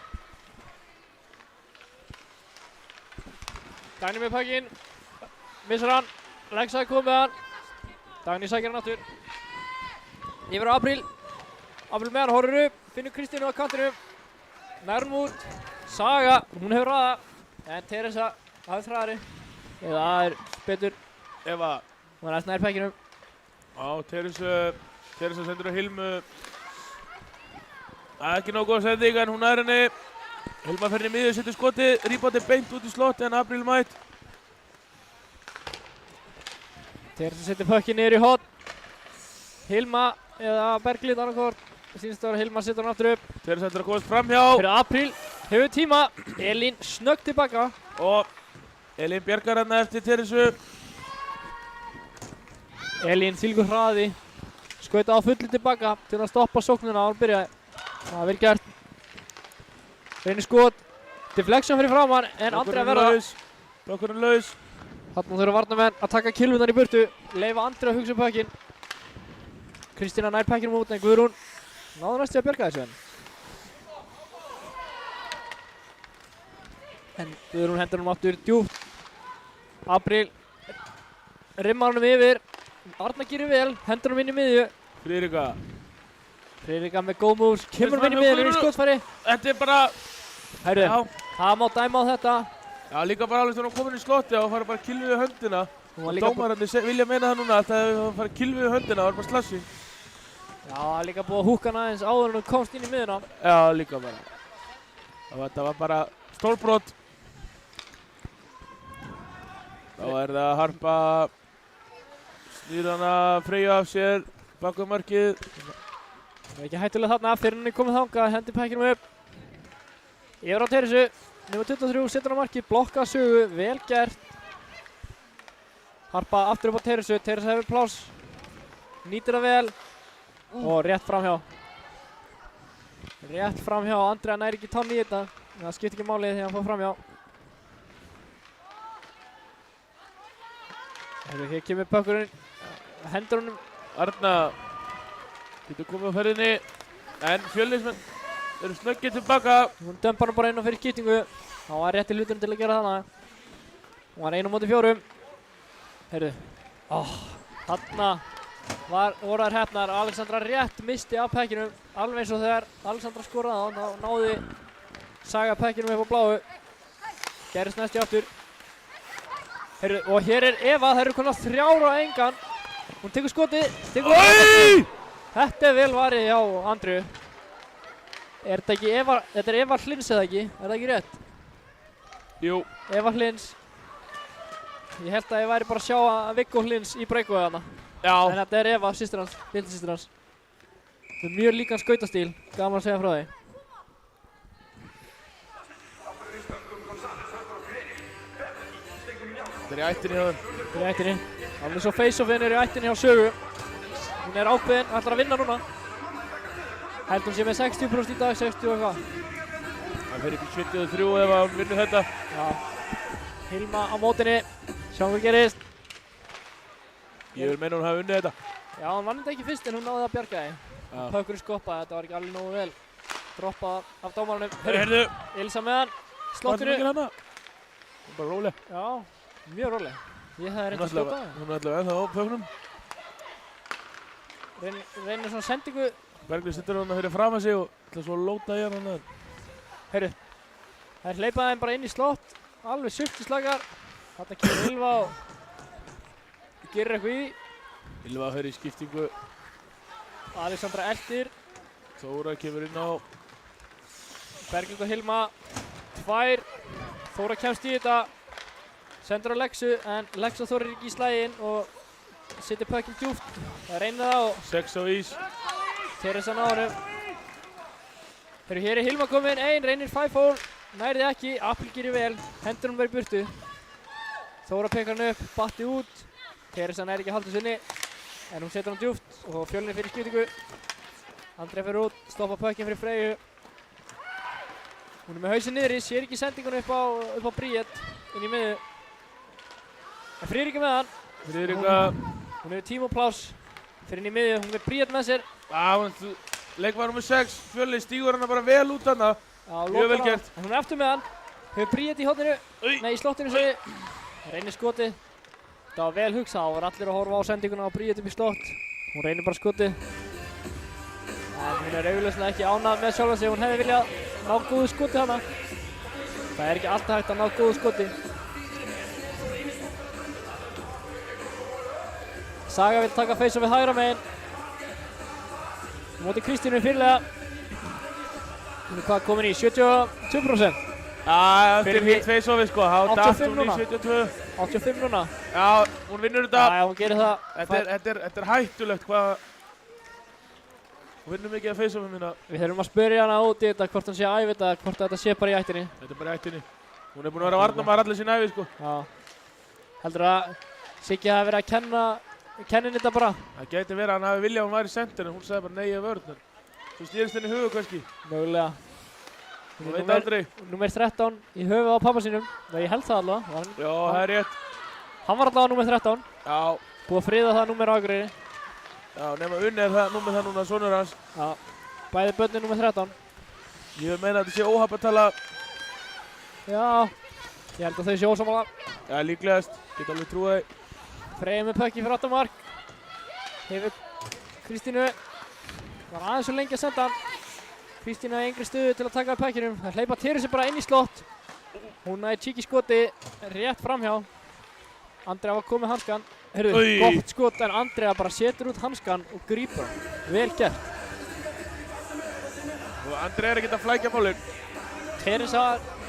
Dagný með pakkinn, missar hann, Lexa kom með hann. Dagný sækir hann aftur. Yfir á Apríl. Apríl með hann, horfir upp, finnur Kristínu á kantinum. Nærm út, Saga, hún hefur raða. En Teresa hafði þræðari. Eða það er betur. Eva. Hún er aðeins nær pakkinum. Já, Teresa sendur á Hilmu. Það er ekki nógu góð sending en hún er henni. Hilma fer inn í miðju, setur skotið, rýbáttið beint út í slotti en Apríl mætt. Teresa setur pökkinn niður í hotn. Hilma eða Berglind annarkvort. Sýnst að Hilma setur hann aftur upp. Teresa sendur að komast framhjá. Fyrir Apríl hefur tíma. Elín snöggt tilbaka. Og Elín bjargar hann eftir Teresu. Elín þvílíkur hraði. Skauta á fullu tilbaka til að stoppa sóknina á hann byrjaði. Það var vel gert. Reynir skot. Deflection fyrir framann en Andrea verða. Blokkurinn laus. Þarna þurfa varnarmenn að taka kilvunar í burtu. Leyfa Andrea að hugsa um pökkinn. Kristína nær pökkinum út en Guðrún náði næstu að bjarga þessu en Guðrún hendur hann aftur djúpt. Apríl rimmar hann yfir. Arna gerir vel, hendur hann inn í miðju. Friðrika með góð moves, kemur hann inn í miðju í skotfæri. Þetta er bara... Hæru, það má dæma á þetta. Já, líka bara alveg þegar hún komin í slotti og fara bara kilvið við höndina. Dómararnir vilja meina það núna að það fara kilvið við höndina og var bara slassing. Já, það er líka búið að húka hann aðeins áður en hún komst inn í miðjuna. Já, líka bara. Þetta var bara stórbrot. Þá er það að Harpa snýr hana Freyja af sér bak við markið. Það er ekki hættulega þarna fyrir hann er komið þangað, hendir pekkinum upp. Yfir á Teresu, nummer 23, setur á markið, blokka Sögu, vel gert. Harpa aftur upp á Teresu, Teresa hefur pláss. Nýtir það vel og rétt framhjá. Rétt framhjá, Andrea nær ekki tánni í þetta. Það skipt ekki málið þegar hann fór framhjá. Hér kemur pökkurinn, hendur honum. Arna getur komið á ferðinni en Fjölnismenn eru snöggir tilbaka. Hún dömpar hann bara inn á fyrir skiptingu. Það var rétti hluturinn til að gera þannig. Hún var 1-4. Heyrðu. Þarna voru þær heppnar. Alexandra rétt misti af pekkinum. Alveg eins og þegar Alexandra skoraði þá náði Saga pekkinum upp á bláu. Gerist næst í aftur. Heyrðu, og hér er Eva. Þær eru konar 3 á engan. Hún tekur skotið. Þetta er vel varið hjá Andreu. Er þetta ekki Eva, þetta er Eva Hlins eða ekki? Er það ekki rétt? Jú. Eva Hlins. Ég held að ég væri bara að sjá að Viggo Hlins í breikuðu þarna. Já. En þetta er Eva, systir hans, litlasystir hans. Það er mjög líkan skautastíl, gaman að segja frá því. Þetta er í ættinni hjá þeim. Þetta er í ættinni. Alveg svo face-offinn er í ættinni hjá Sögu. Hún er ákveðin, ætlar að vinna núna. Held hún sé með 60% í dag, 60 og eitthvað. Það fer upp í 73 ef hún vinnur þetta. Já. Hilma á mótinni, sjáum hvað gerist. Ég vil meina hún hafi unnið þetta. Já, hún vann þetta ekki fyrst en hún náði að bjarga því. Pökkurinn skoppaði, þetta var ekki alveg nógu vel. Droppað af dómaranum. Heyrðu. Ilsa með hann, slottinu. Hún er bara róleg. Já, mjög róleg. Ég hefði reyndið að skjóta það. Hún er allavega ennþá á pökkunum. Reynir svona sendingu. Berglind setur hann fyrir fram að sig og ætlar svo að lóta í hann. Heyrðu, þær hleypaði þeim bara inn í slott. Alveg sulti slagar. Þarna kemur Ylva og gerir eitthvað í. Ylva fer í skiptingu. Alexandra eldir. Þóra kemur inn á. Berglind og Hilma. 2. Þóra kemst í þetta. Sendur á Lexu en Lexa þorir ekki í slæginn og setur pökkinn djúpt. Það reynir það og 6 á ís. Teresa náður. Hér er Hilma komin, reynir 5-4. nærði ekki, Apríl gerir vel, hendur hún verið burtu. Þóra pekar hann upp, batti út. Teresa nær ekki að halda sinni, en hún setur hann djúpt og Fjölnir fyrir skiptingu. Andrea fyrir út, stoppa pökkinn fyrir Freyju. Hún með hausinn niðri, sér ekki sendingun upp á Bríett, inn í miðju. En Friðrika með hann. Friðrika. Hún hefur tíma og pláss fyrir inn í miðju, hún með Bríett með sér. Leikmaður nr. 6, Fjölnir stígur hana bara vel út hana. Mjög vel gert. En hún er eftir með hann. Hefur Bríett í horninu, nei í slottinu segi. Reynir skotið. Það var vel hugsað, það var allir að horfa á sendinguna á Bríett upp í slott. Hún reynir bara skotið. En hún er augljóslega ekki ánægð með sjálfa sig, hún hefði viljað ná góðu skoti hana. Það er ekki alltaf hægt að ná góðu skoti. Saga vil taka face-off við hægra megin. Á móti Kristínu fyrirlega. Hún er hvað komin í 72%. Já, eftir hitt face-offið sko, þá datt hún í 72. 85 núna. Já, hún vinnur þetta. Já, hún gerir það. Þetta er hættulegt hvað. Hún vinnur mikið af face-offið mína. Við þurfum að spyrja hana út í þetta, hvort hann sé að æfa þetta, hvort þetta sé bara í ættinni. Þetta er bara í ættinni. Hún er búin að vera varnarmaður allir sín ævi sko. Já. Heldur að Siggi hafi verið að kenna henni þetta bara? Það gæti verið að hann hafi viljað að hún væri center en hún sagði bara nei ég er vörn. Svo snýrist henni í höfu kannski. Mögulega. Hún veit aldrei. Númer 13 í höfu á pappa sínum. Ég held það allavega. Já, það er rétt. Hann var allavega númer 13. Já. Búið að friða það númer á Akureyri. Já, nema Unni er það númer það núna, sonur hans. Já. Bæði börnin númer 13. Ég vil meina að þetta sé óhapp að tala. Já. Ég held að þau sé ósammála. Já, líklegast. Get alveg trúið þig. Freyja með pökki fyrir 8 mark. Hefur Kristínu. Var aðeins svo lengi að senda hann. Kristína í engri stöðu til að taka af pökkinum. Það hleypa Teresi bara inn í slott. Hún næði cheeky skoti rétt framhjá. Andrea var komið hanskan. Heyrðu, gott skot en Andrea bara setur út hanskan og grípur hann. Vel gert. Og Andrea er ekkert að flækja málinn. Teresa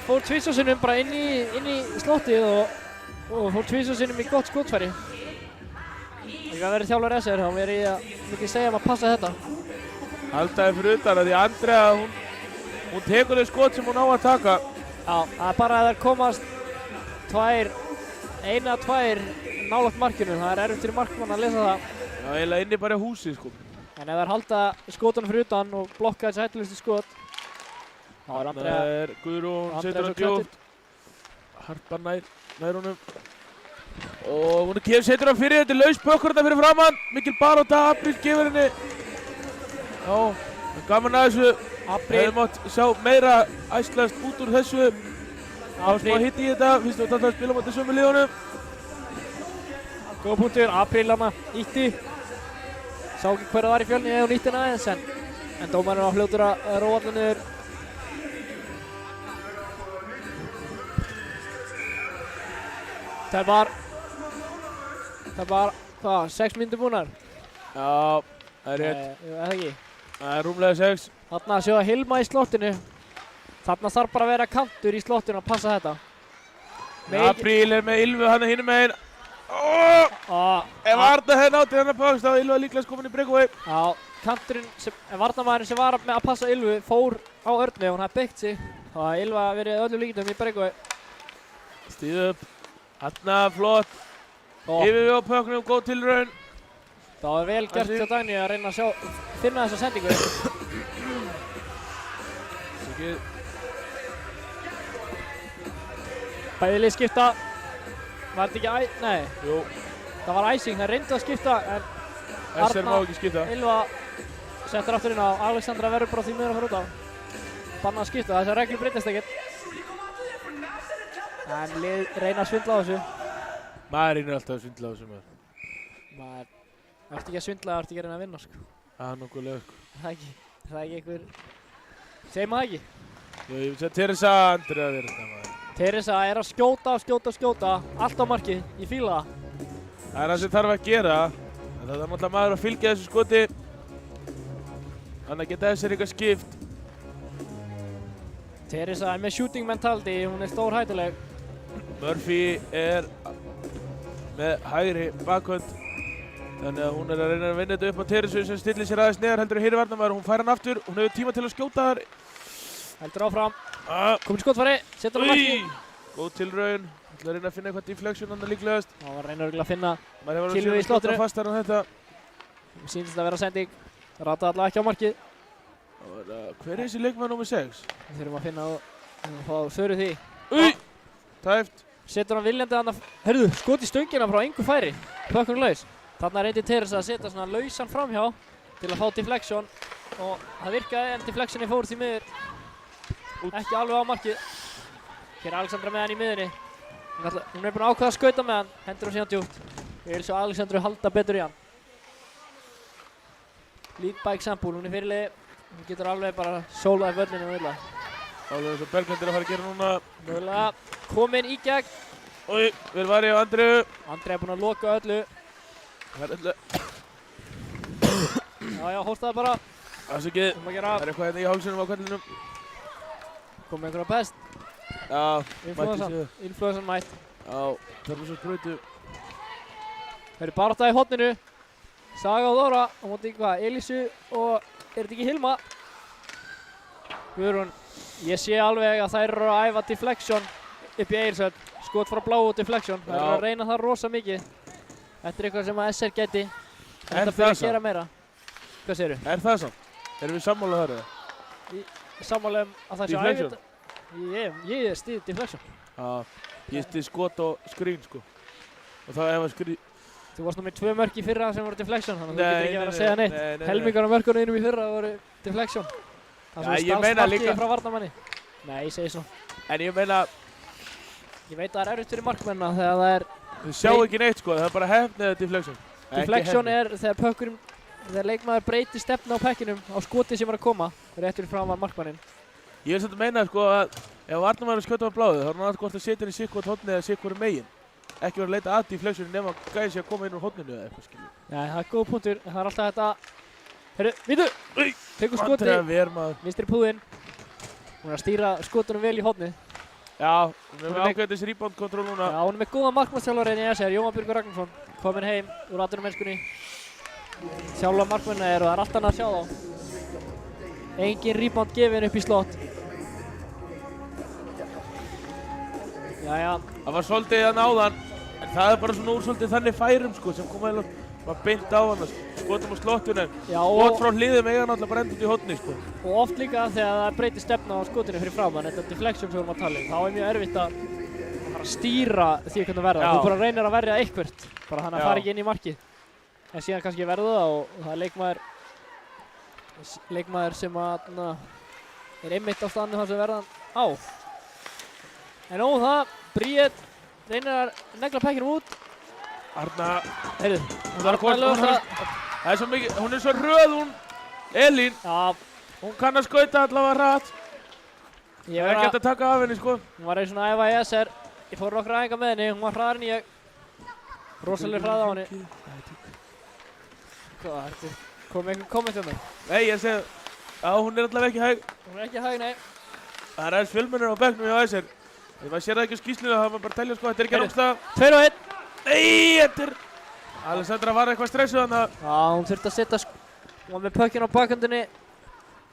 fór tvisvarsinnum bara inn í slottið og fór tvisvarsinnum í gott skotfæri. Ef það verið þjálfur SR þá verið ég að myndi segja að passa þetta. Haldaði fyrir utan að því Andrea, hún tekur þau skot sem hún á að taka. Já, það er bara að það komast eina eða tvær nálægt markinu. Það er erfitt fyrir markmann að lesa það. Já, eiginlega inni bara í húsið sko. En ef það halda skotunum fyrir utan og blokka þessi hættulegustu skot, þá er Andrea... Það er Guðrún, setur hann djótt. Harpa nær honum. Og hún setur hann fyrir, þetta er laus pökkur þetta fyrir framann. Mikil barátta, Apríl gefur henni. Já, gaman að þessu. Hefði mátt sjá meira æslast út úr þessu. Það var smá hitt í þetta, finnst þú að spila motið sömu liðunum. Góða punktur, Apríl hana ítti. Sá ekki hver það var í Fjölni eða hún ítti hana aðeins en dómarinn var fljótur að róa allir niður. Það var, hvað, 6 mínútur búnar? Já, það er rétt. Eða ekki? Það er rúmlega 6. Þarna að sjóða Hilma í slottinu. Þarna þarf bara að vera kantur í slottinu að passa þetta. Apríl er með Ylvu hann hinum megin. Ef Arna hefði náttið hennar pöks þá var Ylva líklega komin í breakaway. Já, kanturinn, varnarmaðurinn sem var með að passa Ylvu fór á Örnu og hún hafði byggt sig. Það var Ylva verið öllum líkindum í breakaway. Stíð upp. Hanna flott. Yfir við á pöknum, góð tilraun. Það var vel gert hjá Dagný að reyna að finna þessa sendingu. Bæði lið skipta. Var þetta ekki nei. Jú. Það var æsing, það reyndi að skipta en SR má ekki skipta. Ylva settur aftur inn á. Alexandra verður bara því miður að fara út á. Bannað að skipta, þessar reglur breytist ekkert. En lið reyna að svindla á þessu. Maður reynir alltaf að svindla á þessu maður. Maður, ertu ekki að svindla, ertu ekki að reyna að vinna sko. Það er nokkulega sko. Það er ekki einhver, segir maður ekki? Jú, ég vil segja Teresa Andrea verður þetta maður. Teresa er að skjóta, allt á markið, ég fíla það. Það er það sem þarf að gera, en það er náttúrulega maður að fylgja þessu skoti. Þannig að geta þessir eitthvað skipt. Teresa er með shooting mentality, hún er stór hættuleg. Murphy er með hægri bakhönd. Þannig að hún er að reyna að vinna þetta upp á Teresu sem stillir sér aðeins neðar heldur en hinn varnarmaður. Hún fær hann aftur, hún hefur tíma til að skjóta þar. Heldur áfram. Komin skotfæri, setur hann markið. Góð tilraun. Það er að reyna að finna eitthvað deflection hann líklegast. Það var reyna örugglega að finna Maður Kilvi í hefur slottinu. fastar en þetta. Sýnist að vera sending. Rataði allavega ekki á markið. Hver er þessi leikmaður nr. 6? Við þurfum að finna og fá svöru því. Tæft. Setur hann viljandi hann að... Hörðu, skot í stöngina frá engu færi. Pökkurinn laus. Þarna reyndi Teresa að setja svona lausan framhjá til að fá deflection. Og það virkaði en deflectioni fór því miður. Ekki alveg á markið. Hér er Alexandra með hann í miðunni. Hún er búin að ákveða að skauta með hann. Hendur hann síðan djúpt. Ég vil sjá Alexandru halda betur í hann. Lead by example, hún er fyrirliði. Hún getur alveg bara sólaði völlinu og vilja. Alveg eins og Berglind er að fara að gera núna. Mögulega komin í gegn. Vel var ég á Andreu. Andri er búinn að loka öllu. Það er öllu. Já, hóstaði bara. Afsakið. Um að gera. Það er eitthvað hérna í hálsinum á kvellinum. Komið einhverja pest. Já, Influensan mætt. Já, það er svo sprautu. Það eru barátta í hotninu. Saga og Þóra á móti hvað? Elísu og er þetta ekki Hilma? Guðrún, ég sé alveg að þær eru að æfa deflection upp í Egilshöll. Skot frá bláu og deflection. Það eru að reyna það rosa mikið. Þetta er eitthvað sem að SR gæti. Þetta fyrir að gera meira. Hvað segirðu? Er það samt? Erum við sammála þar eða? Sammála að það sé að æfa þetta? Ég stið deflection. Já, ég stið skot og skrín sko. Og það ef að skrín... Þú varst nú með 2 mörk í fyrra sem voru deflection, þannig að þú getur ekki verið að segja neitt. Helmingar af mörkunum innum í fyrra voru deflection. Það sem stalst markið frá varnarmanni. Nei, ég segi svo. En ég meina... Ég veit að það er erfitt fyrir markmennina þegar það er... Þau sjá ekki neitt sko, það er bara hefni eða deflection. Deflection er þegar leikmaður breytir stefna á pekkinum á skoti sem er að koma. Réttur fram var markmanninn. Ég vil svolítið meina sko að ef varnarmaður er skjóta á bláðu þá er hann alltaf hvort að setja henni sikkvort hotni eða sikkvort megin. Ekki verið að leita að deflection nema gæði sig að koma inn úr hotninu eða eitthvað skilju. Nei, það er góð punktur. Það er alltaf þetta... Herru, vítu! Tekur skoti. Vinstri púðinn. Hún er að stýra skotunum vel í hotnið. Já, hún er með ákveðið þessi rebound kontról núna. Já, hún er með góða markmannsþjálfari í SR, Jóhann Birgur Ragnarsson. Kominn heim úr atvinnumennskunni. Sjálfa markmennina og það er allt annað að sjá þá. Engin rebound gefin upp í slott. Jæja. Það var svolítið að náðan, en það er bara svona úr svolítið þannig færum sko sem koma eða bara beint á hann, skotum á slottuna. Skot frá hliðum eiga náttúrulega bara endur út í hotni sko. Og oft líka þegar það breytir stefna á skotinu fyrir framann, þetta deflection sem við vorum að tala um, þá er mjög erfitt að fara að stýra því hvernig verða. Þú bara reynir að verja eitthvert, bara þannig að fara ekki inn í markið. En síðan kannski verða það og það er leikmaður sem er einmitt á staðnum þar sem verðan á. En það, Bríet reynir að negla pekkinum út. Arna, heyrðu, það er svo mikið, hún er svo röð hún, Elín. Já. Hún kann að skauta allavega hratt. Það er ekki hægt að taka af henni sko. Hún var eins og að æfa í SR. Ég fór nokkra æfingar með henni, hún var hraðar en ég. Rosalega hraði á henni. Hvað, ertu komið einhvern komment um mig? Nei, ég segi, já hún er allavega ekki hæg. Hún er ekki hæg, nei. Það er aðeins fjölmennir á bekknum hjá SR. Þegar maður sér það ekki á skýslinu, það maður bara telja sko, þetta er ekki rámstað. 2 og 1. Nei, þetta er... Alessandra var eitthvað stressuð þarna. Já, hún þurfti að setja hún var með pökkinn á bakhöndinni.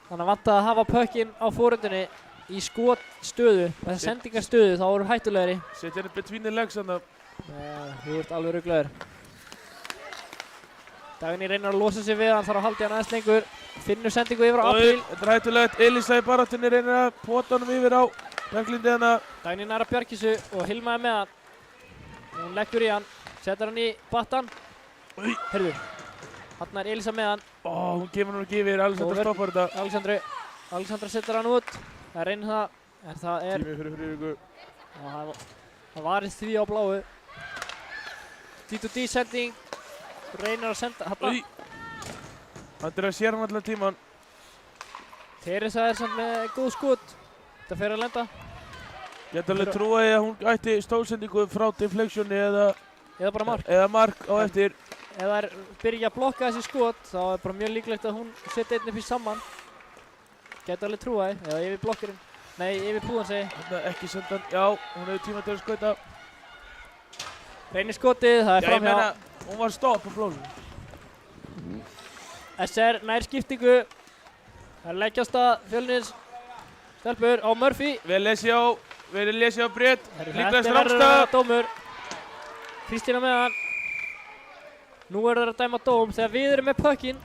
Þannig að vantaði að hafa pökkinn á forhöndinni í skotstöðu. Þessi sendingarstöðu, þá voru hættulegri. Setja henni between the legs þarna. Þú ert alveg ruglaður. Dagný reynir að losa sig við hann, þarf að halda hann aðeins lengur. Finnur sendingu yfir á Apríl. Þetta er hættulegt. Elísa í baráttunni reynir að pota honum yfir á Berglindi hana. Dagný nær að bjargisu og Hilma er með hann. Hún leggur í hann, setur hann í battan. Heyrðu, hann er Elísa með hann. Hún gefur hann ekki yfir, Alessandra stoppar þetta. Alexandra setur hann út. Það reynir það, það er... Tími fyrir ykkur. Það varist því á bláu. D2D sending. Reynir að senda, hann. Andrea sér hann allan tíman. Teresa er samt með góð skot. Þetta fer að lenda. Ég ætla alveg að trúa að hún ætti stólsendingu frá deflectioni eða bara mark. Eða mark á eftir. Ef það byrja að blokka þessi skot, þá er bara mjög líklegt að hún setja einn upp í saman. Gæti alveg trúa þið, eða yfir blokkirinn. Nei, yfir púðan segi. Þetta ekki sendan, já, hún hefur tíma til að skauta. Reynir skotið, það er framhjá. Ég meina, hún var stopp á blóðinu. SR nær skiptingu. Það er leggjast að Fjölnis. stelpur á Murphy. Vel lesið á Bríett. Líklegast Þetta verður að rángstað. vera dómur. Kristína með hann. Nú er það að dæma dóm þegar við erum með puckinn.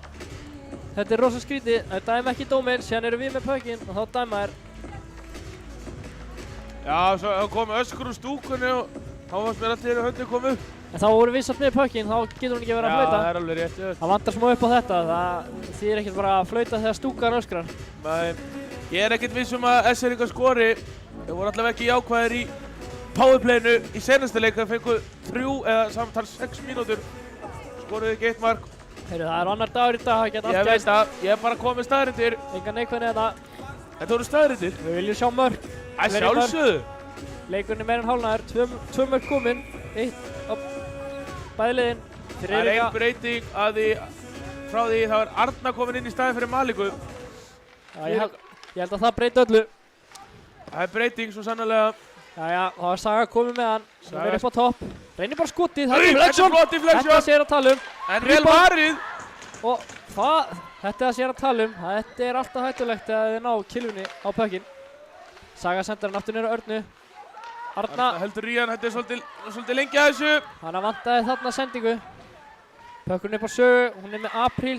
Þetta er rosa skrítið. Það dæma ekki dómir, síðan erum við með puckinn og þá dæma þær. Já, svo kom öskur úr stúkunni og þá varst mér allir í höndin komið. En þá vorum við samt með puckinn, þá getur hún ekki verið að flauta. Já, það er alveg rétt. Það vantar smá upp á þetta. Það þýðir ekkert bara að flauta þegar stúkan öskrar. Nei, ég er ekkert viss að SR-ingar skori. Þeir voru allavega ekki jákvæðir í powerplayinu í senasta leik. Það fengu 3 eða samtals 6 mínútur. Skoruðu ekki 1 mark. Heyrðu, það er annar dagur í dag, það geta allt Ég veit það, ég er bara komið með staðreyndir. Enga neikvæðni þetta. Þetta voru staðreyndir. Við viljum sjá mörk. Að sjálfsögðu. Leikurinn er meira en hálfnaður, 2 mörk komin, 1 á bæði liðin. Það er ein breyting frá því það var Arna komin inn í staðinn fyrir Maliku. Já, ég held að það breyti öllu. Það er breyting svo sannarlega. Jæja, þá er Saga komið með hann. Hún er upp á topp. Reynir bara skotið, það er Þetta er flott í Þetta fleksjón. sé ég að tala um. En vel varið. Og hvað? Þetta sé ég að tala um. Þetta er alltaf hættulegt að þið ná kilfunni á puckinn. Saga sendir hann aftur niður á Örnu. Arna. Heldur í hann, þetta er svolítið lengi að þessu. Hann vantaði þarna sendingu. Puckurinn upp á Sögu, hún er með Apríl.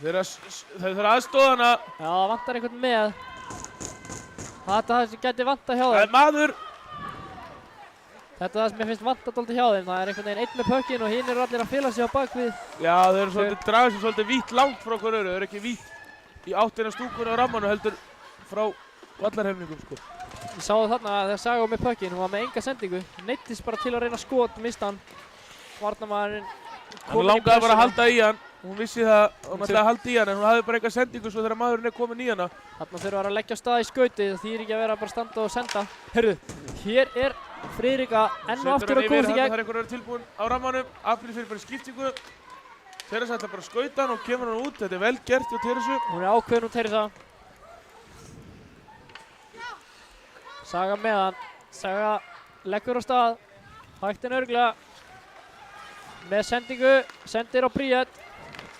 Þeir þurfa aðstoða hana. Já, það vantar einhvern með. Þetta sem gæti vantað hjá Það þeim. er maður. Þetta er það sem ég finnst vantað dálítið hjá þeim. Það er einhvern veginn einn með puckinn og hinn eru allir að fela sig á bakvið. Já, þeir eru draga sig svolítið vítt langt frá hver öðru. Þeir eru ekki vítt í áttina stúkunni á rammanum heldur frá vallarhefningum sko. Ég sá það þarna þegar Saga var með puckinn, hún var með enga sendingu. Neittist bara til að reyna skot, mista hann. Varnarmaðurinn Hann langaði bara að halda í hann. Hún vissi það, hún ætlaði að halda í hann en hún hafði bara enga sendingu svo þegar maðurinn er komin í hana. Þarna þurfa að leggja á stað í skautið, það þýðir ekki að vera bara að standa og senda. Heyrðu, hér er Friðrika enn og aftur að komast í gegn. Það er einhver tilbúinn á rammanum. Apríl fyrir bara skiptingu. Teresa ætlar bara að skauta hann og kemur hann út. Þetta er vel gert hjá Teresu. Hún er ákveðin úr Teresa. Saga með hann. Saga leggur á stað. Hægt en örglega. Með sendingu. Sendir á Bríett.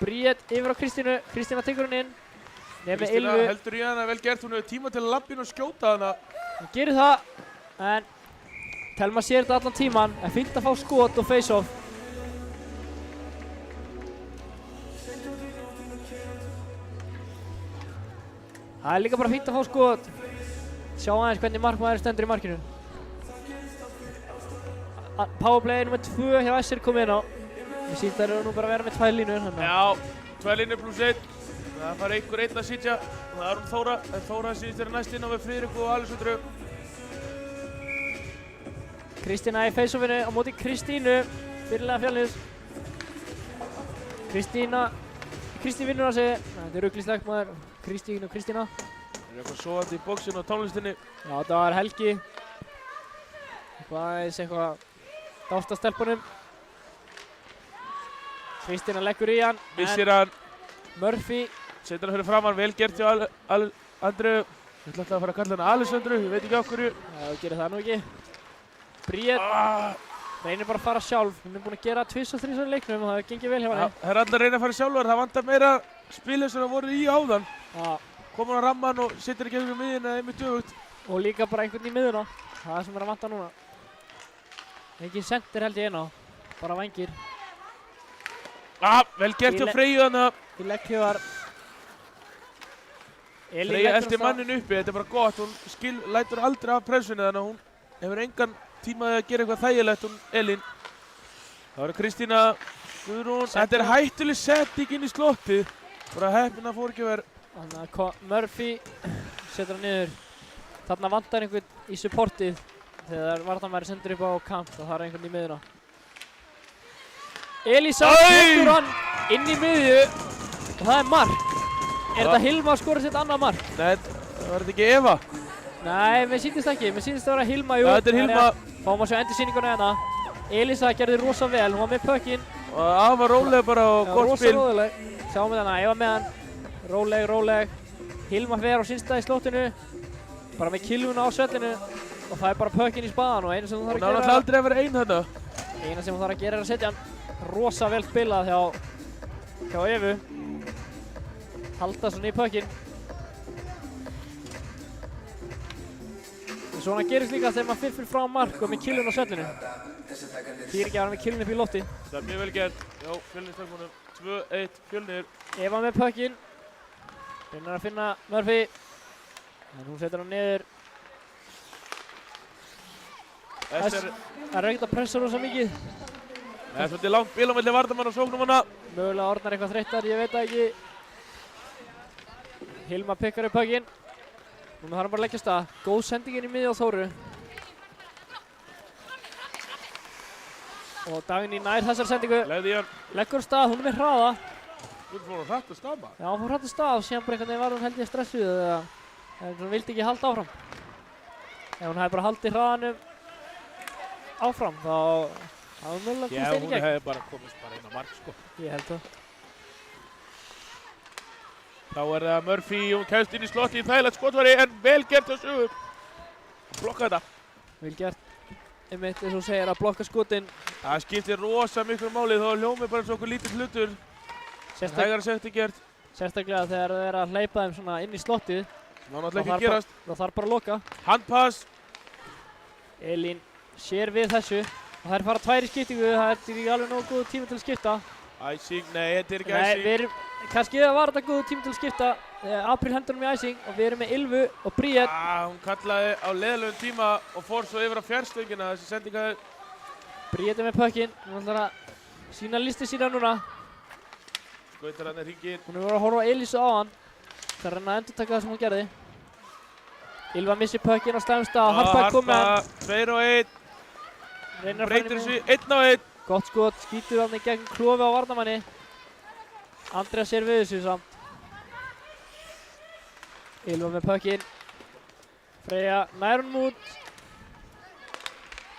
Bríett yfir á Kristínu. Kristína tekur hann inn. Nefnir Kristína Ylvu. heldur í hana, vel gert. Hún hefur tíma til að lappin og skjóta hana. Hún gerir það. En Telma sér þetta allan tíman. En fínt að fá skot og face-off. Það er líka bara fínt að fá skot. Sjá aðeins hvernig markmaður stendur í markinu. Powerplay nr. 2 hjá SR kom inn á. Ég sínt að það eru nú bara að vera með 2 línur. Já, 2 línur pluss 1. Það fara einhver einn að sitja. Það er Þóra. En Þóra sýnist þeirra næst inn á með Friðriku og Alessandru. Kristína í face-offinu á móti Kristínu. Fyrirlega Fjölnis. Kristín vinnur á sig. Þetta er ruglíslegt maður. Kristín og Kristína. Það er eitthvað sofandi í bóksinu og tónlistinni. Já, þetta var Helgi. Eitthvað dást að stelpunum. Kristína leggur í hann. Missir hann. Murphy. Setur hann fyrir framann. Vel gert hjá Andreu. Ég ætla alltaf að fara að kalla hann Alessandru. Ég veit ekki á hverju. Já, þú gerir það nú ekki. Bríett. Reynir bara að fara sjálf. Hún er búin að gera 2 og 3 í leiknum og það hefur gengið vel hjá henni. Það er allir að reyna að fara sjálfur. Það vantar meira spilið sem það voru í áðan. Já. Komur hann á ramman og setur ekki yfir miðin eða einmitt döfugt. Og líka bara einhvern í miðuna. Það er sem er að vanta núna. Engin sendir held ég inn á. Bara vængir. Vel gert hjá Freyju þannig að Í leggkjöfar. Freyja eltir mannin uppi. Þetta er bara gott. Hún lætur aldrei af pressunni þannig að hún hefur engan tímaði að gera eitthvað þægilegt hún Elín. Það var Kristína Guðrún. Þetta er hættuleg setting inn í slottið. Bara heppinn að fór ekki verið. Þannig að Murphy setur hann niður. Þarna vantar einhvern í supportið þegar varnarmaður sendur upp á kant og það er einhvern í miðuna. Elísa setur hann inn í miðju og það er mark. Er þetta Hilma að skora sitt annað mark? Nei, það var þetta ekki Eva. Nei, mér sýndist ekki. Mér sýndist það vera Hilma. Jú, þetta er Hilma. Fáum að sjá endursýninguna hérna. Elísa gerði rosa vel. Hún var með puckinn. Og það var róleg bara og gott spil. Rosa róleg. Sjáum við hana. Eva með hann. Róleg. Hilma fer á sínstað í slóttinu. Bara með kilvuna á svellinu. Og það er bara puckinn í spaðan og eina sem hún þarf að gera. Hún á náttúrulega aldrei að vera einn þarna. Eina sem hún þarf að gera er að setja hann rosa vel spilað hjá Evu. Halda svona í puckinn. Svona gerist líka þegar maður fiffir frá mark og með killun á svellinu. Þýr ekki að vera með killun upp í lofti. Það er mjög vel gert. Já, Fjölnir stelpunum. 2-1 Fjölnir. Eva með puckinn. Reynar að finna Murphy. En hún setur hann niður. Ester. Það er ekkert að pressa rosa mikið. Það er svolítið langt bíl á milli vardamann og sóknumanna. Mögulega orðnar eitthvað þreyttar, ég veit það ekki. Hilma pikkar upp puckinn. Núna þarf hann bara að leggja stað. Góð sendingin í miði á Þóru. Og Dagný nær þessar sendingu. Legði í hann. Leggur stað, hún er með hraða. Hún fór hann hratt að stama. Já, hún fór hratt af stað og síðan bara einhvern veginn var hún held ég stressuð eða hún vildi ekki halda áfram. Ef hún hefði bara haldið hraðanum áfram þá hafði hún mögulega komist einn í gegn. Já, hún hefði bara komist bara inn á mark sko. Ég held það. Þá er það Murphy, hún kemst inn í slotti í þægilegt skotfæri en vel gert á Sögu. Blokka þetta. Vel gert. Einmitt eins og þú segir að blokka skotin. Það skiptir rosa miklu máli þó hljómið bara eins og okkur lítill hlutur. Hægara sett er gert. Sérstaklega þegar það er að hleypa þeim svona inn í slottið. Það var náttúrulega ekki að gerast. Það þarf bara að loka. Handpass. Elín sér við þessu. Og það er fara tvær í skiptingu. Það er ekki alveg nógu góð tími til að skipta. Æsing, nei, þetta er ekki Nei, æsing. við erum, kannski var þetta góð tími til að skipta. Apríl hendur um í æsing og við erum með Ylvu og Bríett. Hún kallaði á leiðilegum tíma og fór svo yfir á fjarstöngina. Þessi sendingaði. Bríett er með puckinn. Hún ætlar að sína listi sína núna. Skautar hann er hringinn. Hún hefur verið að horfa á Elísu á hann. Það er hann að endurtaka það sem hún gerði. Ylva missir puckinn á slæmum stað. Harpa er komið hann. 2-1. Reynir að Breytir þessu 1-1. Gott skot, skýtur hann í gegn klofi á varnamanni. Andrea sér við þessu samt. Ylva með puckinn. Freyja nær honum út.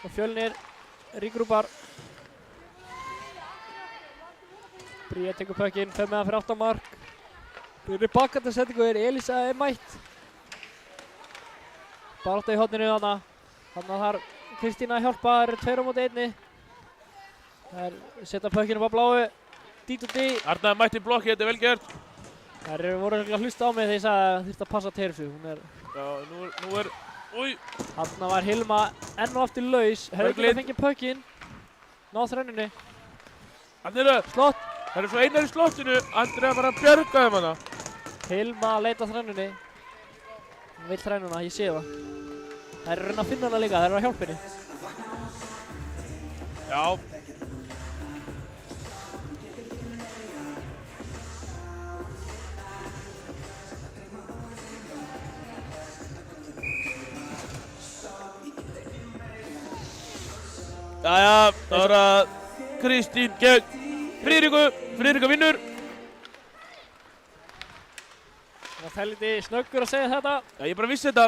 Og Fjölnir rígrúpar. Bríett tekur puckinn, fer með hann fyrir 8 mark. Byrjir bakandi sendingu er Elísa er mætt. Barátta í horninu þarna. Þarna þarf Kristína að hjálpa, það eru 2 á móti 1. Það er setja puckinn upp á bláu. Dít og dí. Arnaði mætti blokki, þetta er vel gert. Það voru að hlusta á mig þegar ég sagði að þurfti að passa Terfu. Já, nú er, úi. Þarna var Hilma enn og aftur laus. Hefði ekki fengið puckinn. Náð þrennunni. Andrea. Slott. Það eru svo einar í slottinu. Andrea bara björgaði hana. Hilma að leita þrennunni. Hún vill þrennuna, ég sé það. Það er að reyna að finna hana líka, það er að hjálpa henni. Já. Jæja, það var að Kristín gegn Friðriku. Friðrika vinnur. Það er helviti snöggur að segja þetta. Já, ég bara vissi þetta.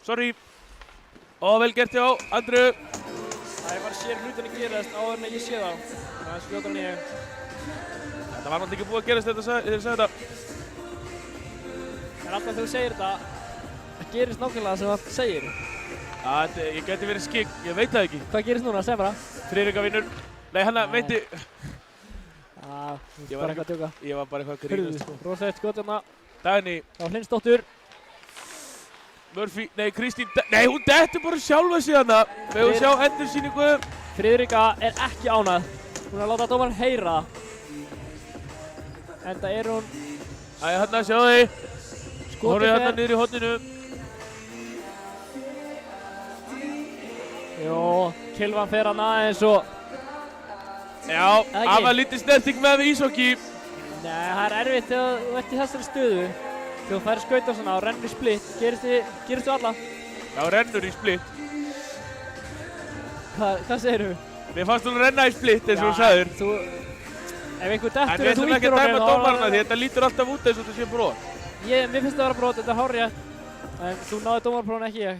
Sorry. Og vel gert hjá Andreu. Það er bara sér hlutinni gerast áður en ég sé það. Það er skjótar en ég. Þetta var náttúrulega ekki búið að gerast þegar ég sagði þetta. En alltaf þegar þú segir þetta, það gerist nákvæmlega sem það segir. Já, ég geti verið skikk, ég veit það ekki. Hvað gerist núna, segð bara. Friðrika vinnur. Nei, hann veitti. Þú er bara eitthvað að djóka. Ég var bara eitthvað að grínast sko. Rosalegt skot hérna. Dagný. Á Hlynsdóttur. Murphy, nei Kristín, nei hún dettur bara sjálfa sig hana. Við höfum sjá endursýningu. Friðrika er ekki ánægð. Hún er að láta dómarinn heyra. Enda er hún. Æja, hérna sjá þig. Horfið hérna niður í horninu. Jó, Kilvan fer hann aðeins og. Já, það var lítið snerting með íshockey. Nei, það er erfitt þegar þú ert í þessari stöðu. Þegar þú færir skauta svona og rennur í splitt. Gerist þú alla? Já, rennur í splitt. Hvað segir þú? Mér fannst hún renna í splitt eins og þú sagðir. Ef einhver dettur en þú íttir honum. En við ætlum ekki að dæma dómarna því þetta lítur alltaf út eins og þetta sé brot. Mér finnst það að vera brot, þetta er hárrétt. En þú náði dómarprófinu ekki ég.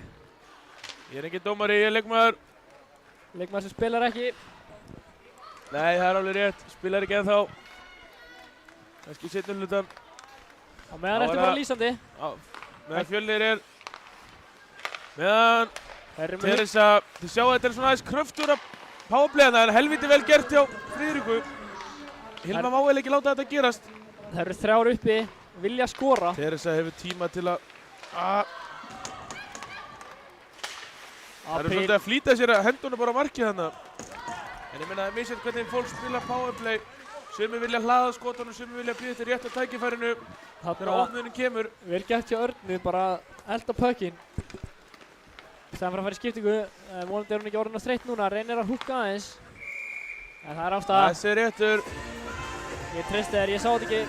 Ég er ekki dómari, ég er leikmaður. Leikmaður sem spilar ekki. Nei, það er alveg rétt. Spilar ekki ennþá. Kannski setjum hlutan. Á meðan ertu bara lýsandi. Já, meðan Fjölnir er. Meðan Teresa, þið sjáu að þetta er svona aðeins kröftur að powerplaya það, en helviti vel gert hjá Friðriku. Hilma má vel ekki láta þetta gerast. Það eru 3 uppi, vilja skora. Teresa hefur tíma til að Það er svolítið að flýta sér að hendunum bara á markið þannig. En ég meina það er misjætt hvernig fólk spila powerplay. Sumir vilja hlaða skotunum, sumir vilja bíða til rétta tækifærinu. Þegar opnunin kemur. Vel gert hjá Örnu, bara elda puckinn. Stæðan fyrir að fara í skiptingu. Vonandi er hún ekki orðin að þreytt núna, reynir að húkka aðeins. En það er ástæða. Þessi er réttur. Ég treysti þér, ég sá þetta ekki.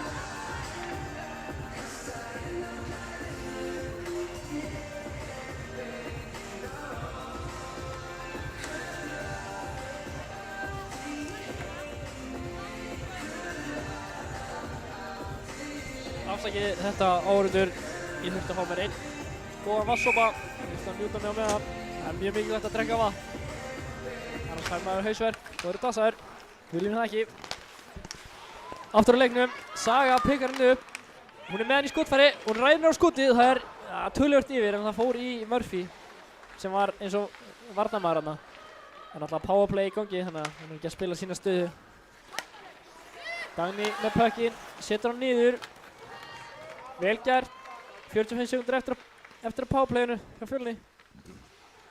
Afsakið þetta áhorfendur, ég þurfti að fá mér einn góðan vatnssopa, ég þurfti að mjúta mig á meðan. Það er mjög mikilvægt að drekka vatn. Annars fær maður hausverk, þá eru dasaður, viljum það ekki. Aftur á leiknum, Saga pikkar henni upp, hún er með hann í skotfæri, hún ræðir á skotið, það er töluvert yfir en það fór í Murphy sem var eins og varnarmaður þarna. En alltaf powerplay í gangi, þannig að hún er ekki að spila sína stöðu. Dagný með puckinn, setur hann niður. Vel gert, 45 sekúndur eftir að powerplayinu hjá Fjölni.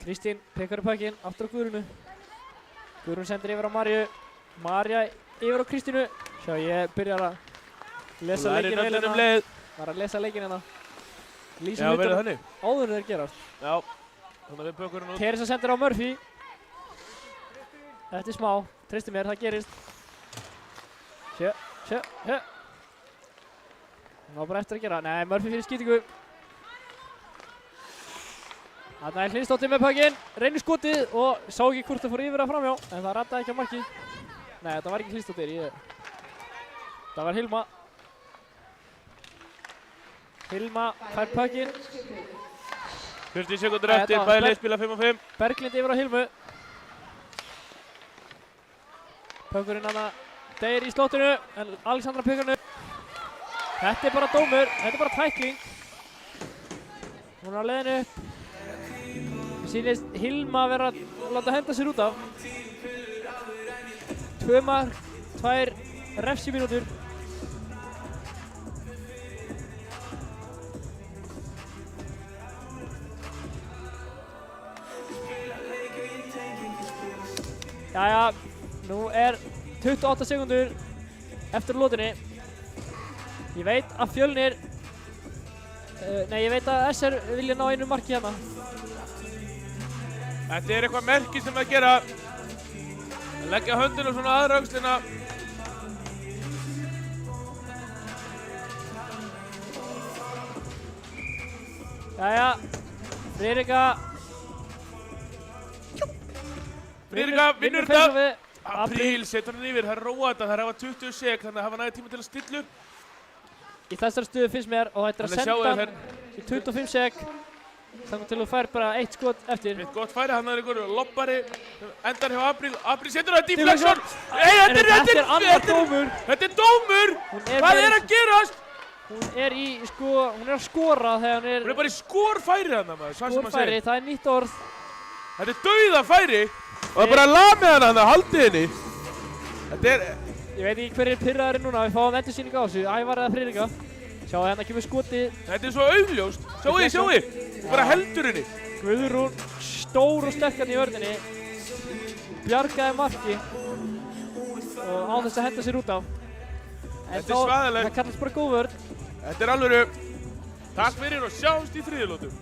Kristín pikkar upp puckinn, aftur á Guðrúnu. Guðrún sendir yfir á Marju. Marja yfir á Kristínu. Sjá, ég byrjar að lesa leikinn vel hérna. Var að lesa leikinn hérna. Lýsa hlutunum áður þeir gerast. Já, þannig að við pökkum út. Teresa sendir á Murphy. Þetta er smá, treysti mér, það gerist. Sjö. Það var bara eftir að gera. Nei, Murphy fyrir skýtingu. Þarna er Hlynsdóttir með puckinn, reynir skotið og sá ekki hvort það fór yfir að framjá, en það rataði ekki á markið. Nei, þetta var ekki Hlynsdóttir, það var Hilma. Hilma fær puckinn. 40 sekúndur eftir, bæði lið spila 5 á 5. Berglind yfir á Hilmu. Puckurinn hana deyr í slottinu, en Alexandra pikkar hann upp. Þetta er bara dómur, þetta er bara tækling. Hún er á leiðinu upp. Sýnist Hilma vera að láta henda sér út af. 2 mark, 2 refsimínútur. Jæja, nú er 28 sekúndur eftir lotinni. Ég veit að Fjölnir, ég veit að SR vilja ná einu marki hérna. Þetta er eitthvað merki sem að gera. Að leggja höndina svona aðra öxlina. Jæja, Friðrika vinnur þetta. Apríl setur hann yfir, það er róa þetta, það er hafa 20 sek, þannig að hafa næði tíma til að stilla upp. Í þessari stöðu finnst mér og þetta er að senda hann í 25 sek. Þannig til þú fær bara 1 skot eftir. Eitt gott færi, hann er einhver lobbari, endar hjá Apríl. Apríl setur það deflection. Þetta er annar dómur. Þetta er dómur. Hvað er að gerast? Hún er að skora þegar hún er... Hún er bara í skorfæri hann maður, skorfæri, það er nýtt orð. Þetta er dauðafæri. Og það er bara að lamið hana, það haldið henni. Þetta er... Ég veit ekki hver er pirraðurinn núna, við fáum endursýningu á þessu, Ævar eða Friðrika. Sjáu hérna kemur skotið. Þetta er svo augljóst, sjáu þið, hún bara heldur henni. Guðrún, stór og sterkandi í vörninni, bjargaði marki og á þess að henda sér út á. Þetta er svaðilegt. Það kallast bara góð vörn. Þetta er alvöru. Takk fyrir og sjáumst í þriðju lotu.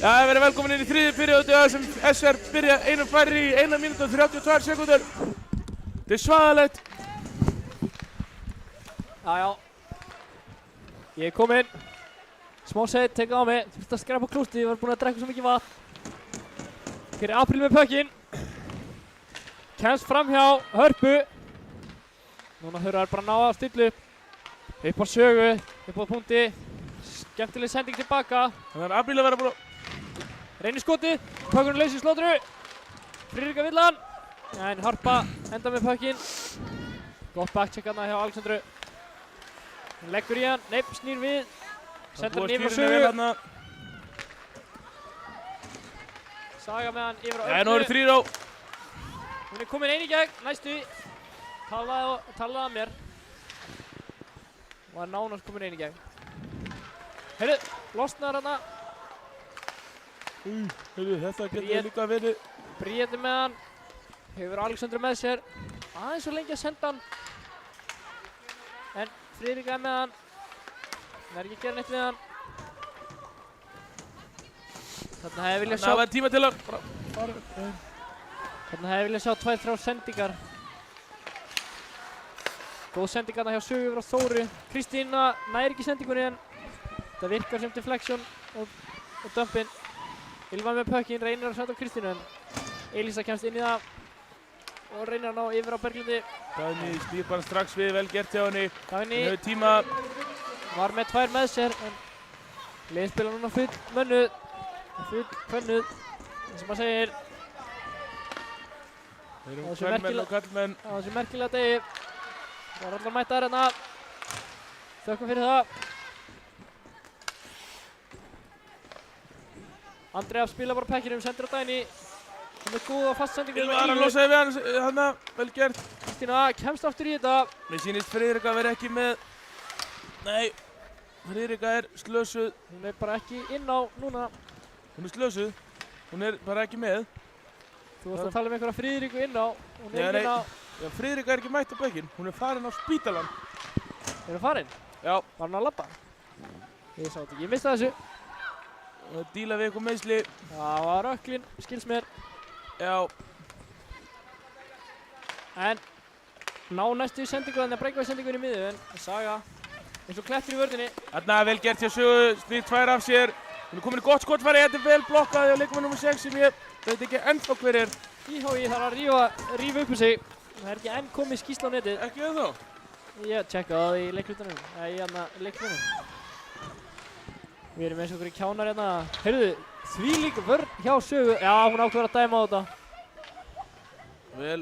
Já, verið velkomin inn í þriðju periódu sem SR byrja einum færri í 1 mínútu og 32 sekúndur. Þetta er svaðalegt. Já. Ég er kominn. Smá set, tekið á mig. Þurfti að skræpa klústi, ég var búinn að drekka svo mikið vatn. Hér er Apríl með pökkinn. Kemst fram hjá Hörpu. Núna Hörður bara að ná að stillu upp. Upp á sögu, upp á punkti. Skemmtileg sending tilbaka. Þannig að Apríl að vera búinn að... Reynir skotið, pökkurinn laus í slótru. Friðrika vill hann. En Harpa enda með pökkinn. Gott backcheck hana hjá Alexandru. Hún leggur í hann, neip, snýr við. Sendur hann yfir á sögu. Saga með hann yfir á Já, nú eru 3 á. Hún er komin einn í gegn, næstu. Talaði að mér. Var nánast komin einn í gegn. Heyrðu, losnar hana. Heyrðu, þetta getur líka verið. Bríeti með hann. Hefur Alexandru með sér. Aðeins svo lengi að senda hann. En Friðrika er með hann. Hann er ekki að gera neitt við hann. Þarna hefði viljað sjá... Það var tíma til að... Þarna hefði viljað sjá 2-3 sendingar. Góð sending hana hjá Sögu yfir á Þóru. Kristína nær ekki sendingunni en það virkar sem deflection og dumpin. Ylva með pökkinn, reynir að senda á Kristínu en Elísa kemst inn í það og reynir að ná yfir á Berglindi. Dagný snýr bara strax við, vel gert hjá henni. Dagný Hún hefur tíma. var með 2 með sér en liðið spila núna full mönnuð. Full pönnuð, eins og maður segir. Þeir eru kvenmenn og kallmenn. Á þessu merkilega degi. Það var allar mættar hérna. Þökkum fyrir það. Andrea spila bara pekkinum, sendir á Dagný. Hún er góð á fastsendingu. Ylva hann losaði við hann, vel gert. Kristína kemst aftur í þetta. Mér sýnist Friðrika vera ekki með... Nei, Friðrika er slösuð. Hún er bara ekki inn á núna. Hún er slösuð. Hún er bara ekki með. Þú varst að tala um einhverja Friðriku inn á. Hún er Nei, inn á. Já, Friðrika er ekki mætt á bekkinn. Hún er farin á spítalann. Er hún farin? Já. Var hún að labba? Ég sá þetta ekki, ég mista þessu. Hún er að díla við eitthvað meiðsli. Það var öklin, skils mér. Já. En ná næstu sendingu þannig að breyka sendingunni í miðju en Saga eins og klettur í vörðinni. Þarna vel gert hjá Sögu, snýr 2 af sér. Hún er komin í gott skotfæri, þetta er vel blokkað hjá leikmann nr. 6 sem ég veit ekki ennþá hver er. IHI þarf að rífa upp um sig. Það er ekki enn komið skýrsla á netið. Ekki það þó? Ég tjekka það í leiklutunum, eða í leiklutunum. Við erum eins og okkur í kjánar hérna. Heyrðu, þvílík vörn hjá Sögu. Já, hún ákveður að dæma á þetta. Vel.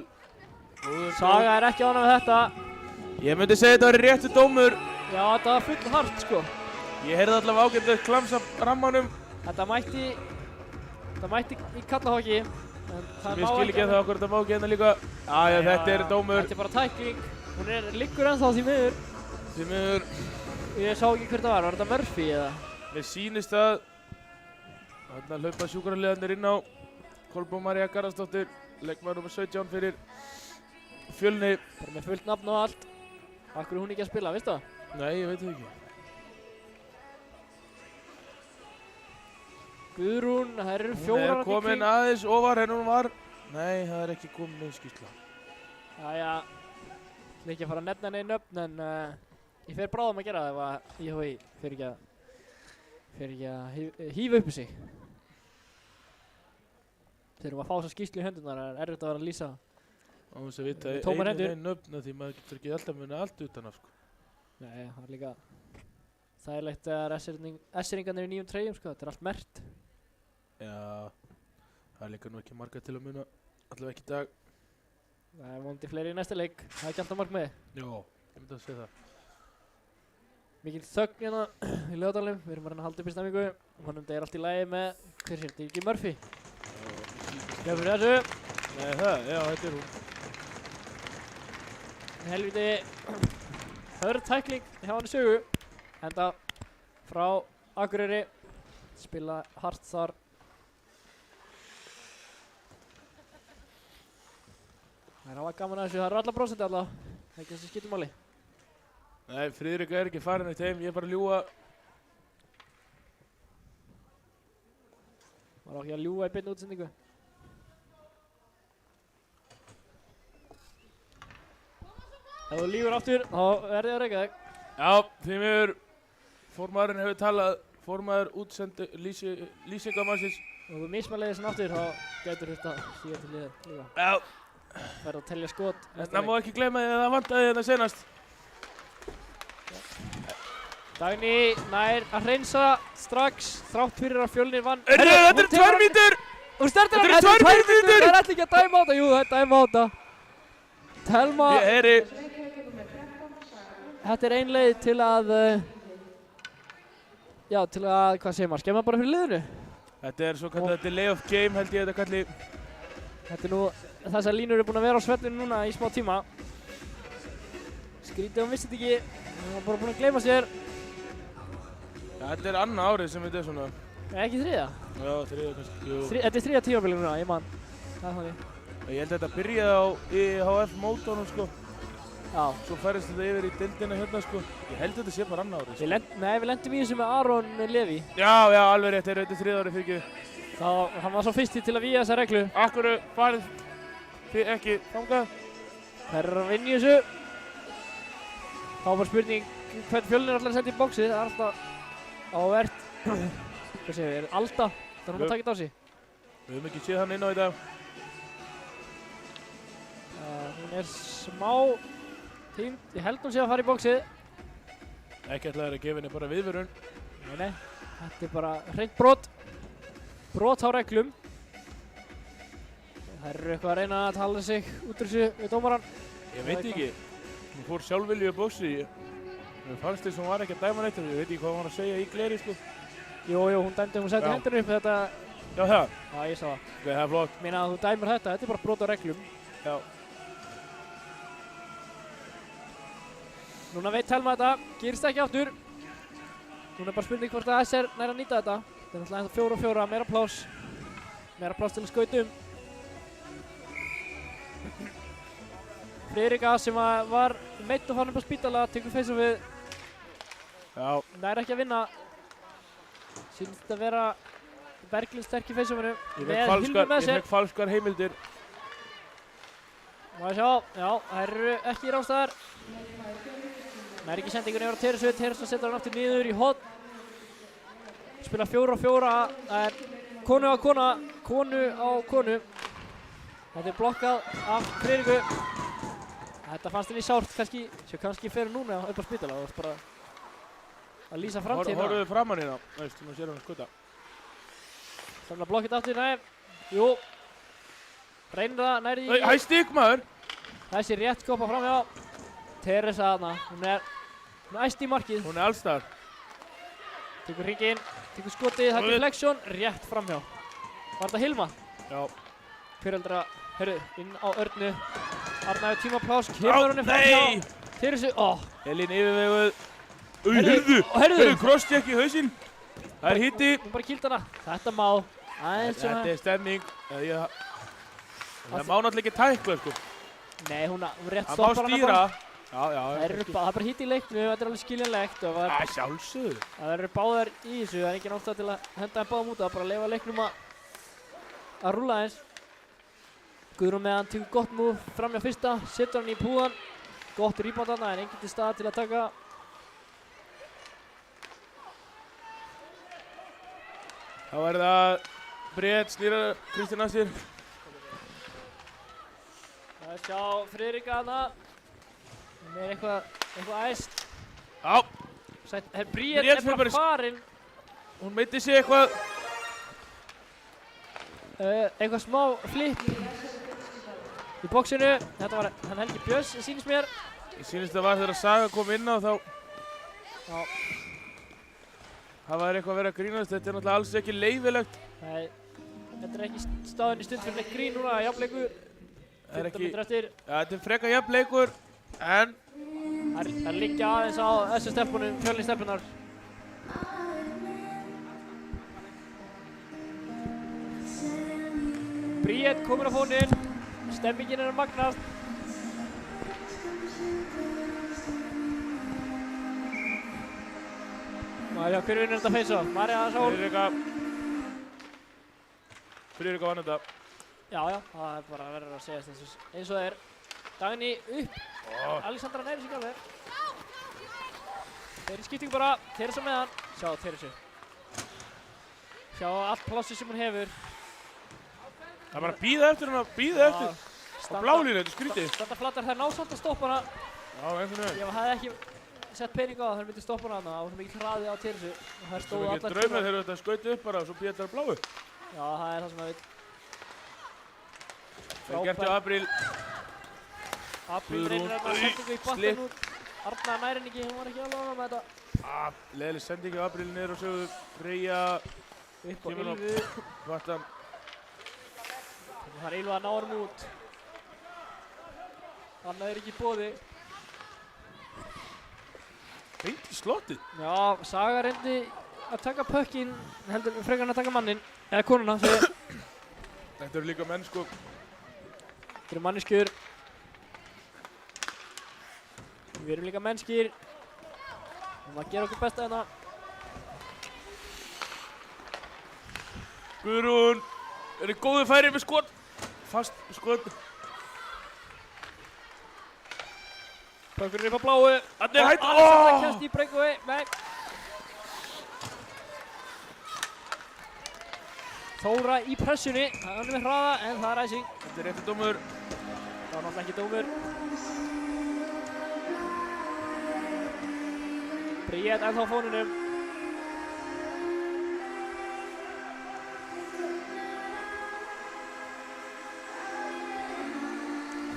Saga er ekki ánægð með þetta. Ég myndi segja þetta var réttu dómur. Já, þetta var full hart sko. Ég heyrði allavega ágætt að klamsa rammanum. Þetta mætti í kallahokki. Ég skil ekki að það okkur þetta má ekki hérna líka. Já, þetta er dómur. Þetta er bara tækling. Hún liggur ennþá því miður. Því miður. Ég sá ekki hver það var þetta Murphy eða? Mér sýnist að þarna hlaupa sjúkraliðarnir inn á Kolbrún María Garðarsdóttir, leikmaður nr. 17 fyrir Fjölni. Bara með fullt nafn og allt. Af hverju er hún ekki að spila, veistu það? Nei, ég veit það ekki. Guðrún, það eru 4 Hún er komin aðeins ofar en hún var. Nei, það er ekki komin með skýrsla. Jæja, ég ætla ekki að fara að nefna neinn nöfn en ég fer bráðum að gera það ef að IHI fer ekki að hífa upp í sig. Þegar við að fá þessa skýrslu í höndunar er erfitt að vera að lýsa. Á þess að vita einu nöfn því maður getur ekki alltaf muni allt utan af sko. Nei, það er líka þægilegt að S-ringarnir í nýjum treyjum sko, þetta er allt merkt. Já, það er líka nú ekki marga til að muna, allavega ekki í dag. Það er vonandi fleiri í næsta leik, það er ekki alltaf mark með. Jó, ég myndi að segja það. Mikil þögn hérna í Laugardalnum, við erum bara að halda upp í stemmingu. Honum þetta er allt í lagi með, hver sér, þetta er ekki Murphy. Já, fyrir þessu. Nei, það, já, þetta er hún. Helviti hörð tækling hjá hann í Sögu. Henda frá Akureyri, spila hart þar. Það er alveg gaman að þessu, það eru alla prósenti alla. Það er ekki þessi skiptumáli. Nei, Friðrika er ekki farin eitt heim, ég er bara að ljúga. Það var ekki að ljúga í beinni útsendingu. Ef þú lífur aftur, þá verði að reyka þig. Já, því miður formaðurinn hefur talað, formaður útsendu lýsingamannsins. Ef þú mismæliði þessan aftur, þá gætur þetta síðan til liðið líka. Já. Verði að telja skot. Það má ekki gleyma því að það vantaði þetta senast. Dagný nær að hreinsa strax, þrátt fyrir að Fjölnir vann. Þetta eru 2 mínútur! Þetta eru 2 mínútur! Það er ekki að dæma á þetta, jú það er dæma á þetta. Telma, Ég heyri. þetta er ein leið til að, hvað segir maður, skemma bara fyrir liðinu. Þetta er svo kallað delay of game held ég þetta kalli. Þetta er nú, þessar línur eru búin að vera á svellinu núna í smá tíma. Skrítið hún vissi þetta ekki, hún var bara búin að gleyma sér. Ja, þetta er annað árið sem þetta er svona. Ekki þriðja? Já, þriðja kannski. Jú. Þetta er þriðja tímabilið núna, ég man. Það er þannig. Ég held að þetta byrjaði á IHF mótónum sko. Já. Svo færist þetta yfir í deildina hérna sko. Ég held að þetta sé bara annað árið. Við lendum í þessu með Aron Levi. Já, alveg rétt, þetta er 3. árið fyrir ekki. Hann var svo fyrsti til að vígja þessa reglu. Akkur farið þið ekki þangað? Þær eru að vinna í þessu. Þá var spurning hvern Fjölnir ætlar að senda í bóksið. Það er alltaf ávert. Hvað segir við, Alda? Það er hún að taka þetta á sig. Við höfum ekki séð hann inn á þetta. Hún er smá tímt. Ég held hún sé að fara í bóksið. Ekki ætlaði að gefa henni bara viðvörun. Nei. Þetta er bara hreint brot. Brot á reglum. Þær eru eitthvað að reyna að tala sig út úr þessu við dómarann. Ég veit ekki. Hún fór sjálfvilju á bóksi. Mér fannst þess að hún var ekki að dæma neitt. Ég veit ekki hvað hún var að segja í gleri sko. Jú, hún dæmdi, hún setti hendurinn upp þetta. Já, það? Já, ég sá það. Ok, það er flott. Meina að þú dæmir þetta er bara brot á reglum. Já. Núna veit Telma þetta, gerist ekki aftur. Núna er bara spurning hvort að SR nær að nýta þetta. Þetta er náttúrulega 4-4, meira pláss. Meira pláss til að skauta Friðrika sem var meitt og farin upp á spítala, tekur face við. Já. Nær ekki að vinna. Sýnst þetta að vera Berglind sterk í face-offinu. Ég fekk falskar heimildir. Má sjá, já, það eru ekki í ráðstæðar. Nær ekki sendingunni yfir á Teresu. Teresu setur hann aftur niður í hotn. Spila 4-4, það er konu á konu. Þetta er blokkað af Friðriku. Þetta fannst henni sárt, kannski fer núna upp á spítala. Það var bara að lýsa framtíðina. Horfðu framan hérna, veist, nú sér hann skutta. Samla blokkið aftur, nei. Jú. Reynir það, nærði í... Hæ, stík maður! Þessi rétt koppa framhjá. Teresa þarna, hún er æst í markið. Hún er allstar. Tekur hringinn, tekur skotið, það er deflection, rétt framhjá. Var þetta Hilma? Já. Fyriraldra, herru, inn á Örnu. Arna hefur tímaplás, kemur henni framhjá. Teresu, Elín yfirveguð. Herru, crosscheck í hausinn. Það er hitti. Hún bara kýlt hana. Þetta má. Þetta er stemning. Það má náttúrulega ekki tækla, sko. Nei, hún rétt stoppar hana bara. Það er bara hitt í leiknu, þetta er alveg skiljanlegt. Sjálfsögðu. Það eru báðar í þessu, það er engin ástæða til að henda þeim báðum út. Það er bara að leyfa leiknum að rúlla eins. Guðrún með hann tekur gott move framhjá fyrsta, setur hann í púðan. Gott rebound þarna, en engin til staðar til að taka. Þá er það Bríett snýra Kristín að sér. Það er sjá Friðrika hana. Hún er eitthvað æst. Já. Bríett er bara farinn. Hún meiti sig eitthvað. Eitthvað smá flip í boxinu. Þetta var hann Helgi Björns, sýnist mér. Ég sýnist það var þegar Saga kom inn á þá. Já. Það var eitthvað að vera að grínast, þetta er náttúrulega alls ekki leyfilegt. Nei, þetta er ekki staðinn í stund fyrir neitt grín núna, jafnleikur. 15 mínútur eftir. Ja, þetta er frekar jafnleikur, en... Það liggja aðeins á þessu stelpunum, Fjölni stelpunar. Bríett komur á fóninn, stemmingin er að magnast. Já, hver vinnur þetta face-off? Marja Sól. Friðrika. Friðrik vann þetta. Já, það er bara verður að segja eins og það er. Dagný upp. Alexandra næri sig alveg. Þeir í skiptingu bara. Teresa með hann. Sjá Teresu. Sjá allt plássi sem hún hefur. Það er bara að bíða eftir hana, bíða eftir. Á blálínu, þetta er skrítið. Standa flattar, það er násamt að stoppa hana. Já, einhvern veginn. Ég hafði ekki sett pening á það, þeir myndi stoppa hana þarna. Það var svo mikið hraði á Teresu. Það er stóð allar tíma. Draumið þegar þetta skauti upp bara og svo býða þetta bláu. Já, það er það sem maður vil. Það er gert í Apríl. Apríl reynir að sendingu í battan út. Arna næri henni ekki, hún var ekki alveg ánægð með þetta. Leðileg sendingu á Apríl niður og sögðu Freyja upp á Ylvu. Vattan. Það er Ylva að ná hann út. Annað er ekki í boði. Beint í slottið. Já, Saga reyndi að taka pökkinn, heldur frekar hann að taka mannin. Eða konuna, segir. Þetta eru líka menn sko. Þetta eru manneskjur. Við erum líka mennskir. Við erum að gera okkur besta hérna. Guðrún er í góðu færi með skot. Fast skot. Pökkurinn upp á bláu. Þannig er hægt. Alexandra kemst í breakaway. Nei. Þóra í pressunni. Það er með hraða en það er ræsing. Þetta er rétti dómur. Það var náttúrulega ekki dómur. Bríett ennþá á fóninum.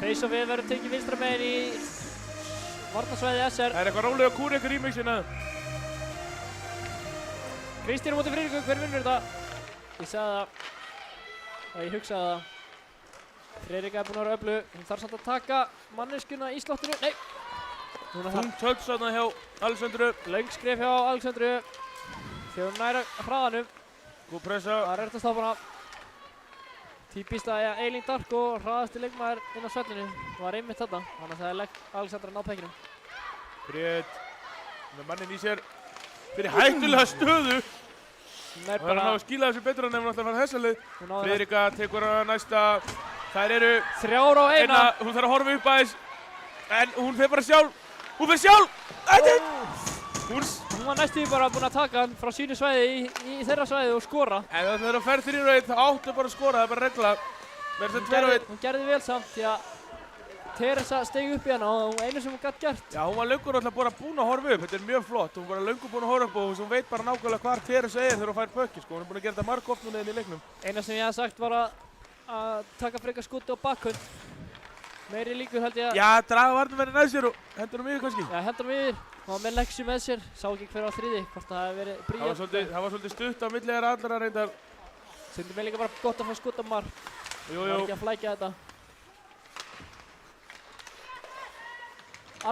Face-offið verður tekið vinstra megin í varnarsvæði SR. Það er eitthvað rólega kúri ykkur remixina. Kristín á móti Friðriku, hver vinnur þetta? Ég sagði það. Og ég hugsaði það. Friðrika er búin að vera öflug. Hún þarf samt að taka manneskjuna í slottinu. Nei! Hún töls þarna hjá Alexandru. Löng skref hjá Alexandru. Þegar hún næra hraðanum. Góð pressa. Það er eftir að stoppa hana. Típist að Elín Darko, hraðasti leikmaður inn á svellinu, var einmitt þarna. Þannig að það er Alexandra að ná pekkinum. Bríett með mannin í sér. Fyrir hættulega stöðu. Hún er Og það er að ná að skýla þessu betur en ef hún ætlar að fara þessa leið. Friðrika tekur hana næsta. Þær eru 3 á 1. Hún þarf að horfa upp aðeins. En hún fer bara sjálf. Hún fer sjálf! Hún var næstu bara búin að taka hann frá sínu svæði í þeirra svæði og skora. En það er að ferð 3-1, þá áttu bara að skora, það er bara regla. Verður þetta 2-1. Hún gerði vel samt því að Teresa steig upp í hana og einu sem hún gætt gert. Já, hún var löngur alltaf bara búin að horfa upp, þetta er mjög flott. Hún var löngur búin að horfa upp og hún veit bara nákvæmlega hvar Teresa er þegar hún fær pökki, sko. Hún er búin að gera þetta margoft núna inn í leiknum. Eina sem ég hafði sagt var að taka frekar skúti á bakhund. Meiri líkur held ég að... Já, draga varnarverðin að sér og hendur hún yfir kannski. Já, hendur hann yfir. Hún var með Lexu með sér, sá ekki hver á þriði, hvort það hefði verið Bríett. Það var svolítið stutt á milli þeirra allra reyndar. Stundum er líka bara gott að fá skot á mark. Jú. Það var ekki að flækja þetta.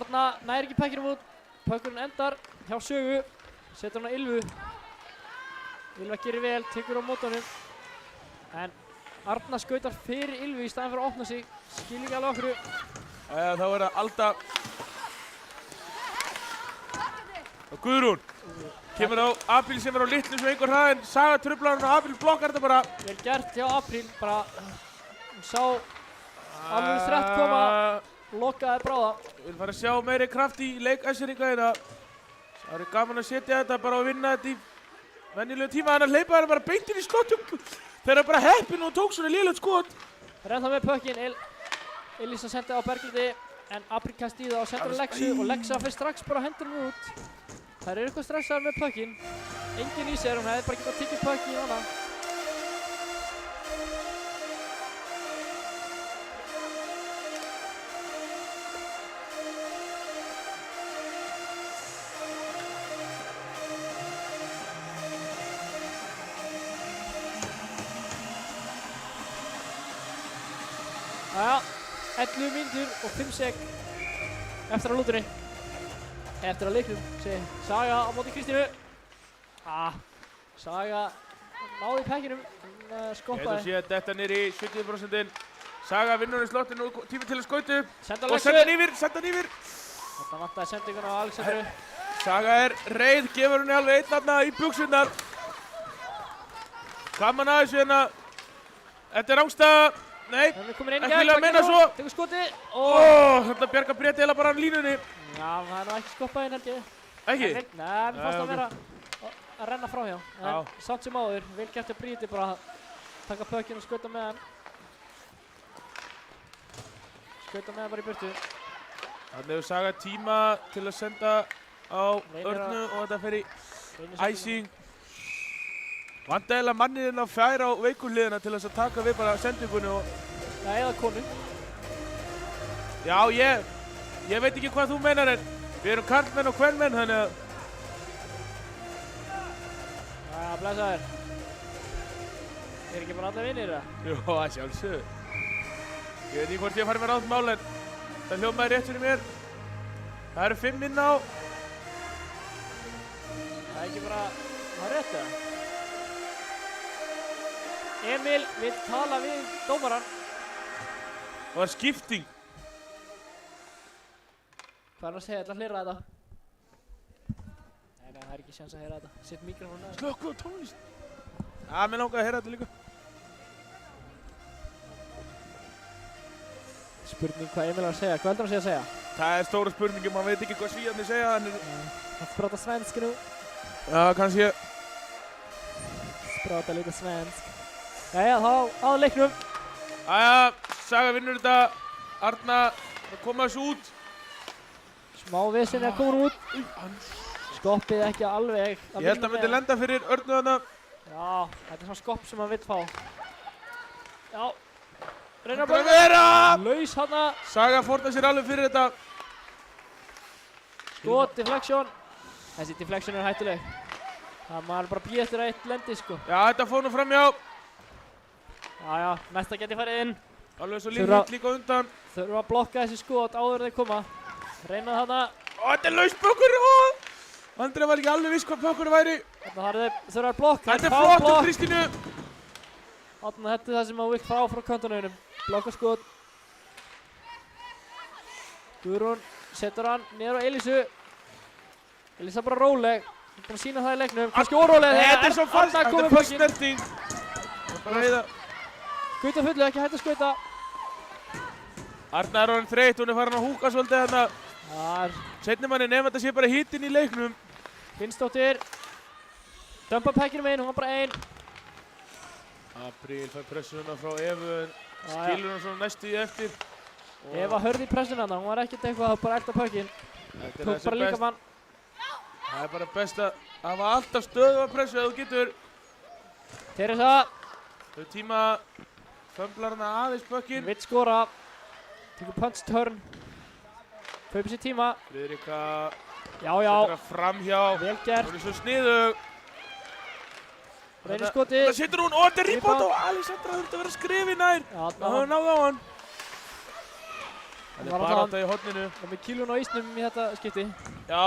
Arna næri ekki pekkinum út. Pökkurinn endar hjá Sögu. Setur hann á Ylvu. Ylva gerir vel, tekur á mótunum. En Arna skautar fyrir Ylvu í staðinn fyrir að opna sig. Skil ekki alveg okkur. Þá er það Alda. Og Guðrún. Kemur á Apríl sem er á litlu sem einhver hraðinn. Saga truflar hann og Apríl blokkar þetta bara. Vel gert hjá Apríl. Bara hún sá alveg þrett koma. Lokaði bráða. Við viljum fara að sjá meiri kraft í leik S-ringa hérna. Það er gaman að setja þetta bara og vinna þetta í venjulegu tíma. Þannig að hleypa það bara beint inn í skottum. Þeir eru bara heppin og tók svona lélegt skot. Það er ennþá með pökkinn. Elísa sendi á Berglindi en Apríl kæst í það og sendur á Lexu og Lexa fyrir strax bara hendur hún út. Það eru eitthvað stressaðar með pökkinn. Enginn í sér, hún hefði bara getað tekið pökkinn í hana. Jæja, 11 mínútur og 5 sek eftir að lútunni. Eftir að leiknum, segi Saga á móti Kristínu. Saga náði pekkinum, skoppaði. Þetta sé að detta niður í 70%. Saga vinnur í slottinu og tími til að skauta upp. Senda Og Lexu. senda hann yfir. Þetta vantaði sendingun á Alexandru. Saga er reið, gefur henni alveg einn þarna í buxurnar. Gaman aðeins hérna. Þetta er rángstæða. Nei, Hann er komin inn í ekki vilja að meina svo. Tekur skoti. Þetta bjarga Bréti eða bara hann línunni. Já, það er nú ekki skoppað inn held ég. Ekki? Nei, mér fannst það ok. vera að renna frá hjá. Já. En samt sem áður, vel gert hjá Bríti bara að taka pökkinn og skauta með hann. Skauta með hann bara í burtu. Þannig hefur Saga tíma til að senda á Örnu og þetta fer í æsing. Vandaðilega manniðinn að færa á veikurliðina til þess að taka við bara sendingunni og... Já, eða konu. Já, ég veit ekki hvað þú meinar en við erum karlmenn og kvenmenn þannig að... Já, blessaður. Er ekki bara allir vinir það? Jú, að sjálfsögðu. Ég veit ekki hvort ég fari með rátt mál en það hljómaði rétt fyrir mér. Það eru 5 inn á. Það er ekki bara... Það er rétt það. Emil vill tala við dómarann. Það var skipting. Hvað er hann að segja? Ætla að hlera þetta. Nei, það er ekki sjans að heyra þetta. Sett mikrofónu að. Slökku á tónlist. Já, mér langaði að heyra þetta líka. Spurning hvað Emil er að segja. Hvað heldur hann að segja? Það er stóra spurningin, maður veit ekki hvað svíjarnir segja. Han pratar svenska nu. Já, kannski. Pratar lite svensk. Jæja, þá á leiknum. Jæja, Saga vinnur þetta. Arna, það koma þessu út. Smá vissin er komin út. Skoppið ekki alveg. Ég held að myndi lenda fyrir Örnu þarna. Já, þetta er svona skopp sem hann vill fá. Já. Reyna Það er að vera! Laus hana. Saga fórnar sér alveg fyrir þetta. Skot, deflection. Þessi deflection er hættuleg. Það maður bara býð eftir eitt lendi sko. Já, þetta fór nú framjá. Já, næsta geti farið inn. Alveg svo líkt líka undan. Þurfa að blokka þessi skot áður þeir koma. Reyna þarna. Þetta er laus pökkur. Andri var ekki alveg viss hvað pökkur væri. Þarna þurfa að blokka. Þetta er flott um Kristínu. Þarna þetta er það sem maður vill fá frá kantonauðinum. Blokka skot. Guðrún setur hann niður á Elísu. Elísa bara róleg. Hún er búin að sína það í leiknum. Kannski óróleg. Þetta er svo fast. Þetta er fast snerting. Bara heiða. Skauta fullu, ekki hægt að skauta. Arna er orðin þreytt, hún er farin að húka svolítið hérna. Seinni manni nefn þetta sé bara hitinn í leiknum. Finnsdóttir. Dömpa pekkinu með hún var bara ein. Apríl fær pressuna frá Evu, skilur hann svona næstu í eftir. Eva hörði í pressuna hann var ekkert eitthvað að bara elda pökkin. Tók bara líka mann. Það er bara best að hafa alltaf stöðu að pressu ef þú getur. Teresa. Þau tíma fömblar hana aðeins pökkin. Vill skora. Tekur punch turn. Kaupir sér tíma. Friðrika Já. setur hann framhjá. Vel gert. Hún er svo sniðug. Reynir skoti. Það setur hún og þetta er rebound og Alexandra þurfti að vera skrifið nær. Það hefur náð á hann. Það er bara átta í horninu. Og með kílun á ísnum í þetta skipti. Já.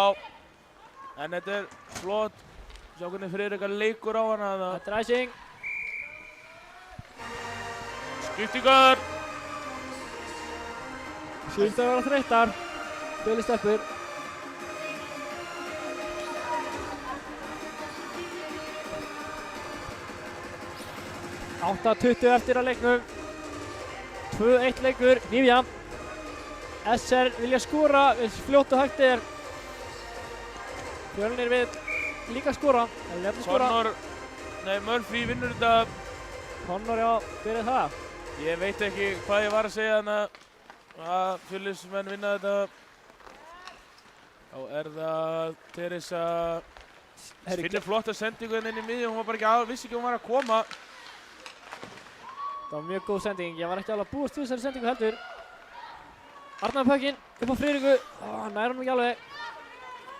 En þetta er flott. Sjá hvernig Friðrika leikur á hana. Þetta er æsing. Skiptingar. Sýnt að vera þreyttar. Spili steppur. Átta 20 eftir að leiknum. 2-1 leikur, Nýfja. SR vilja skora, fljótt og hægt er. Fjölnir vil líka skora. Murphy vinnur þetta. Connor, já, hver er það? Ég veit ekki hvað ég var að segja þannig að Fjölnismenn vinna þetta. Þá er það Teresa. Finnir flotta sendingu inn í miðju, hún var bara ekki vissi ekki hún var að koma. Það var mjög góð sending, ég var ekki alveg að búast við þessari sendingu heldur. Arnar pökkinn, upp á Friðriku. Nær hann ekki alveg.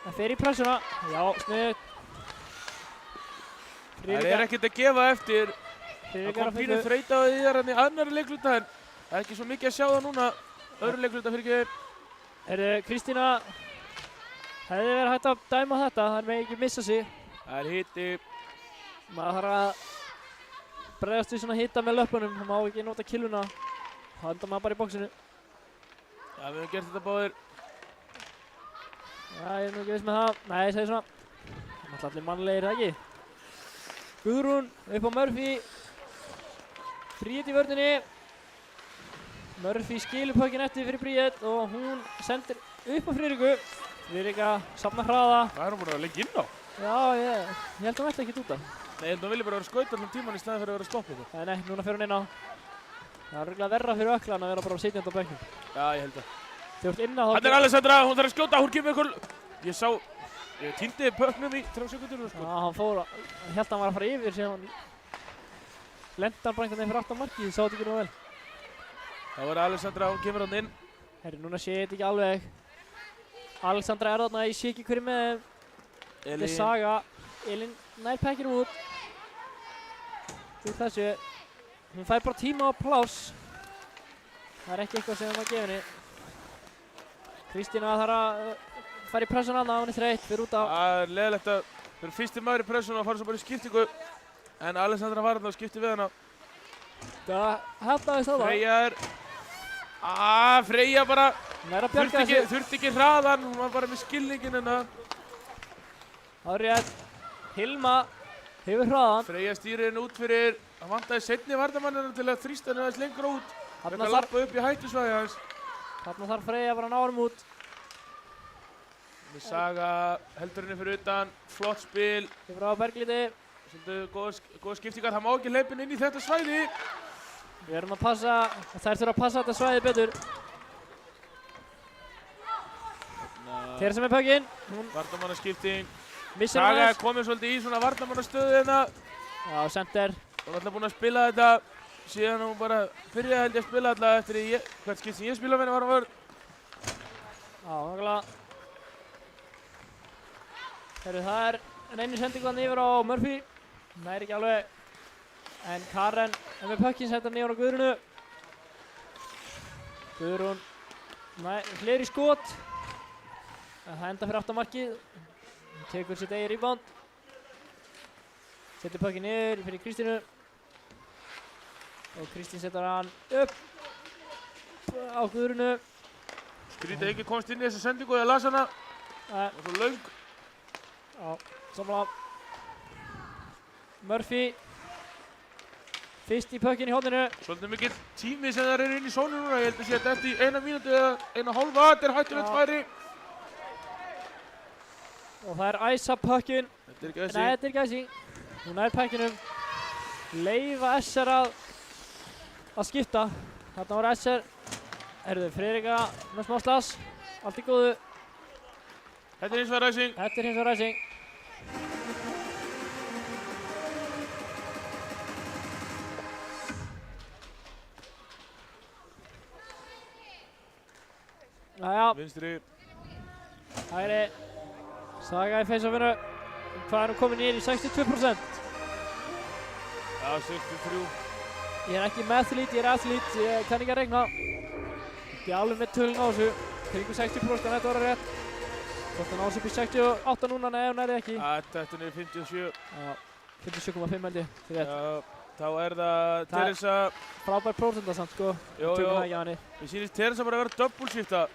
Það fer í pressuna. Já, sniðugt. Það er ekkert að gefa eftir. Það kom pínu þreyta á því þar hann í annari leikluta en það er ekki svo mikið að sjá það núna. Öðru leikluta fyrir ekki. Kristína hefði verið hægt að dæma þetta, hann megi ekki missa sig. Það er hiti. Maður þarf að bregðast við svona hita með löpunum, hann má ekki nota killuna. Það enda maður bara í bóksinu. Já, við hefum gert þetta báðir. Já, ég er nú ekki viss með það. Nei, ég segi svona. Það er allir mannlegir, það ekki? Guðrún upp á Murphy. Bríett í vörninni. Murphy skilur puckinn eftir fyrir Bríett og hún sendir upp á Friðriku. Friðrika safnar hraða. Það er hún bara að leggja inn á. Já, ég held að hún ætla ekki út af. Nei, ég held að hún vilja bara vera skauta allan tíman í staðinn fyrir að vera að stoppa þetta. Nei, núna fer hún inn á. Það er örugglega verra fyrir Öklan að vera bara sitjandi á bekknum. Já, ég held að. Þegar þú ert inn á þá... Þetta er Alessandra, hún þarf að skjóta, hún kemur ykkur... Ég týndi pucknum í 3 sekundur sko. Já, hann fór að... Ég held að hann var að fara yfir síðan hann... Lenda hann bara einhvern veginn fyrir aftan markið, ég sá þetta ekki nú vel. Það var Alessandra, hún kemur hann inn. Herri, núna sé ég þetta ekki alveg. Alexandra er þarna, ég sé ekki hverju með... Þetta er Saga. Elín nær pekkinu út. Úr þessu. Hún fær bara tíma og pláss. Það er ekki eitthvað sem hann var að gefa henni. Kristína þarf að fara í pressun annað, hún er þreytt, fyrir út á. Það er leiðilegt að vera fyrsti maður í pressun og fara svo bara í skiptingu. En Alessandra var þarna og skipti við hana. Það hefnaðist á það. Freyja er... Freyja bara... Hún er að bjarga þessu. Þurfti ekki hraðan, hún var bara með skilningin hérna. Það er rétt. Hilma hefur hraðan. Freyja stýrir henni út fyrir... Það vantaði seinni vardamannina til að þrýsta henni aðeins lengra út. Þetta lappa upp í hættusvæði hans. Þarna þarf Freyja bara að ná honum út. Saga heldur henni fyrir utan, flott spil. Yfir á Berglindi. Svolítið góða skiptingar, það má ekki hleypa inn í þetta svæði. Við erum að passa, þær þurfa að passa þetta svæði betur. Þeir sem er puckinn. Vardamannaskipting. Missir Saga hann er komin svolítið í svona vardamannastöðu hérna. Já, center. Hún er alltaf búin að spila þetta síðan hún bara byrjaði held ég að spila alltaf eftir því hvert skipt sem ég spila með henni var hann vörð. Já, nákvæmlega. Heyrðu, það er en einu sendingan yfir á Murphy. Það er ekki alveg. En Karen er með puckinn, setur hann yfir á Guðrunu. Guðrún, fleiri skot. Það enda fyrir aftan markið. Hún tekur sitt eigið rebound. Setur puckinn niður fyrir Kristínu. Og Kristín setur hann upp á Guðrunu. Skrítið ekki komst inn í þessa sendingu og ég las hana. Og svo löng. Já, samla. Murphy. Fyrst í puckinn í horninu. Svolítið mikill tími sem það er inn í sónu núna. Ég held að sé þetta eftir 1 mínútu eða 1,5. Þetta er hættulegt færi. Og það er æsa puckinn. Þetta er ekki þessi. Nei, þetta er gæsing. Hún er puckinum. Leifa SR að skipta. Þarna var SR. Herðu, Friðrika með smá slass. Allt í góðu. Þetta er hins vegar ræsing. Þetta er hins vegar ræsing. Jæja. Vinstri. Hægri. Saga í face-offinu. Hvað er hún komin niður í 62%? Já, 63. Ég er ekki mathlete, ég er athlete. Ég kann ekki að regna. Ég er alveg með tölun á þessu. Kringum 60% en þetta var rétt. Hvort hann ás upp í 68 núna, nei, hún er það ekki. Þetta er niður 57. Já, 57,5 held ég. Þið rétt. Já, þá er það Teresa. Frábær prósenda samt, sko. Jó. Tökum það ekki á henni. Mér sýnist Teresa bara að vera double-shifta.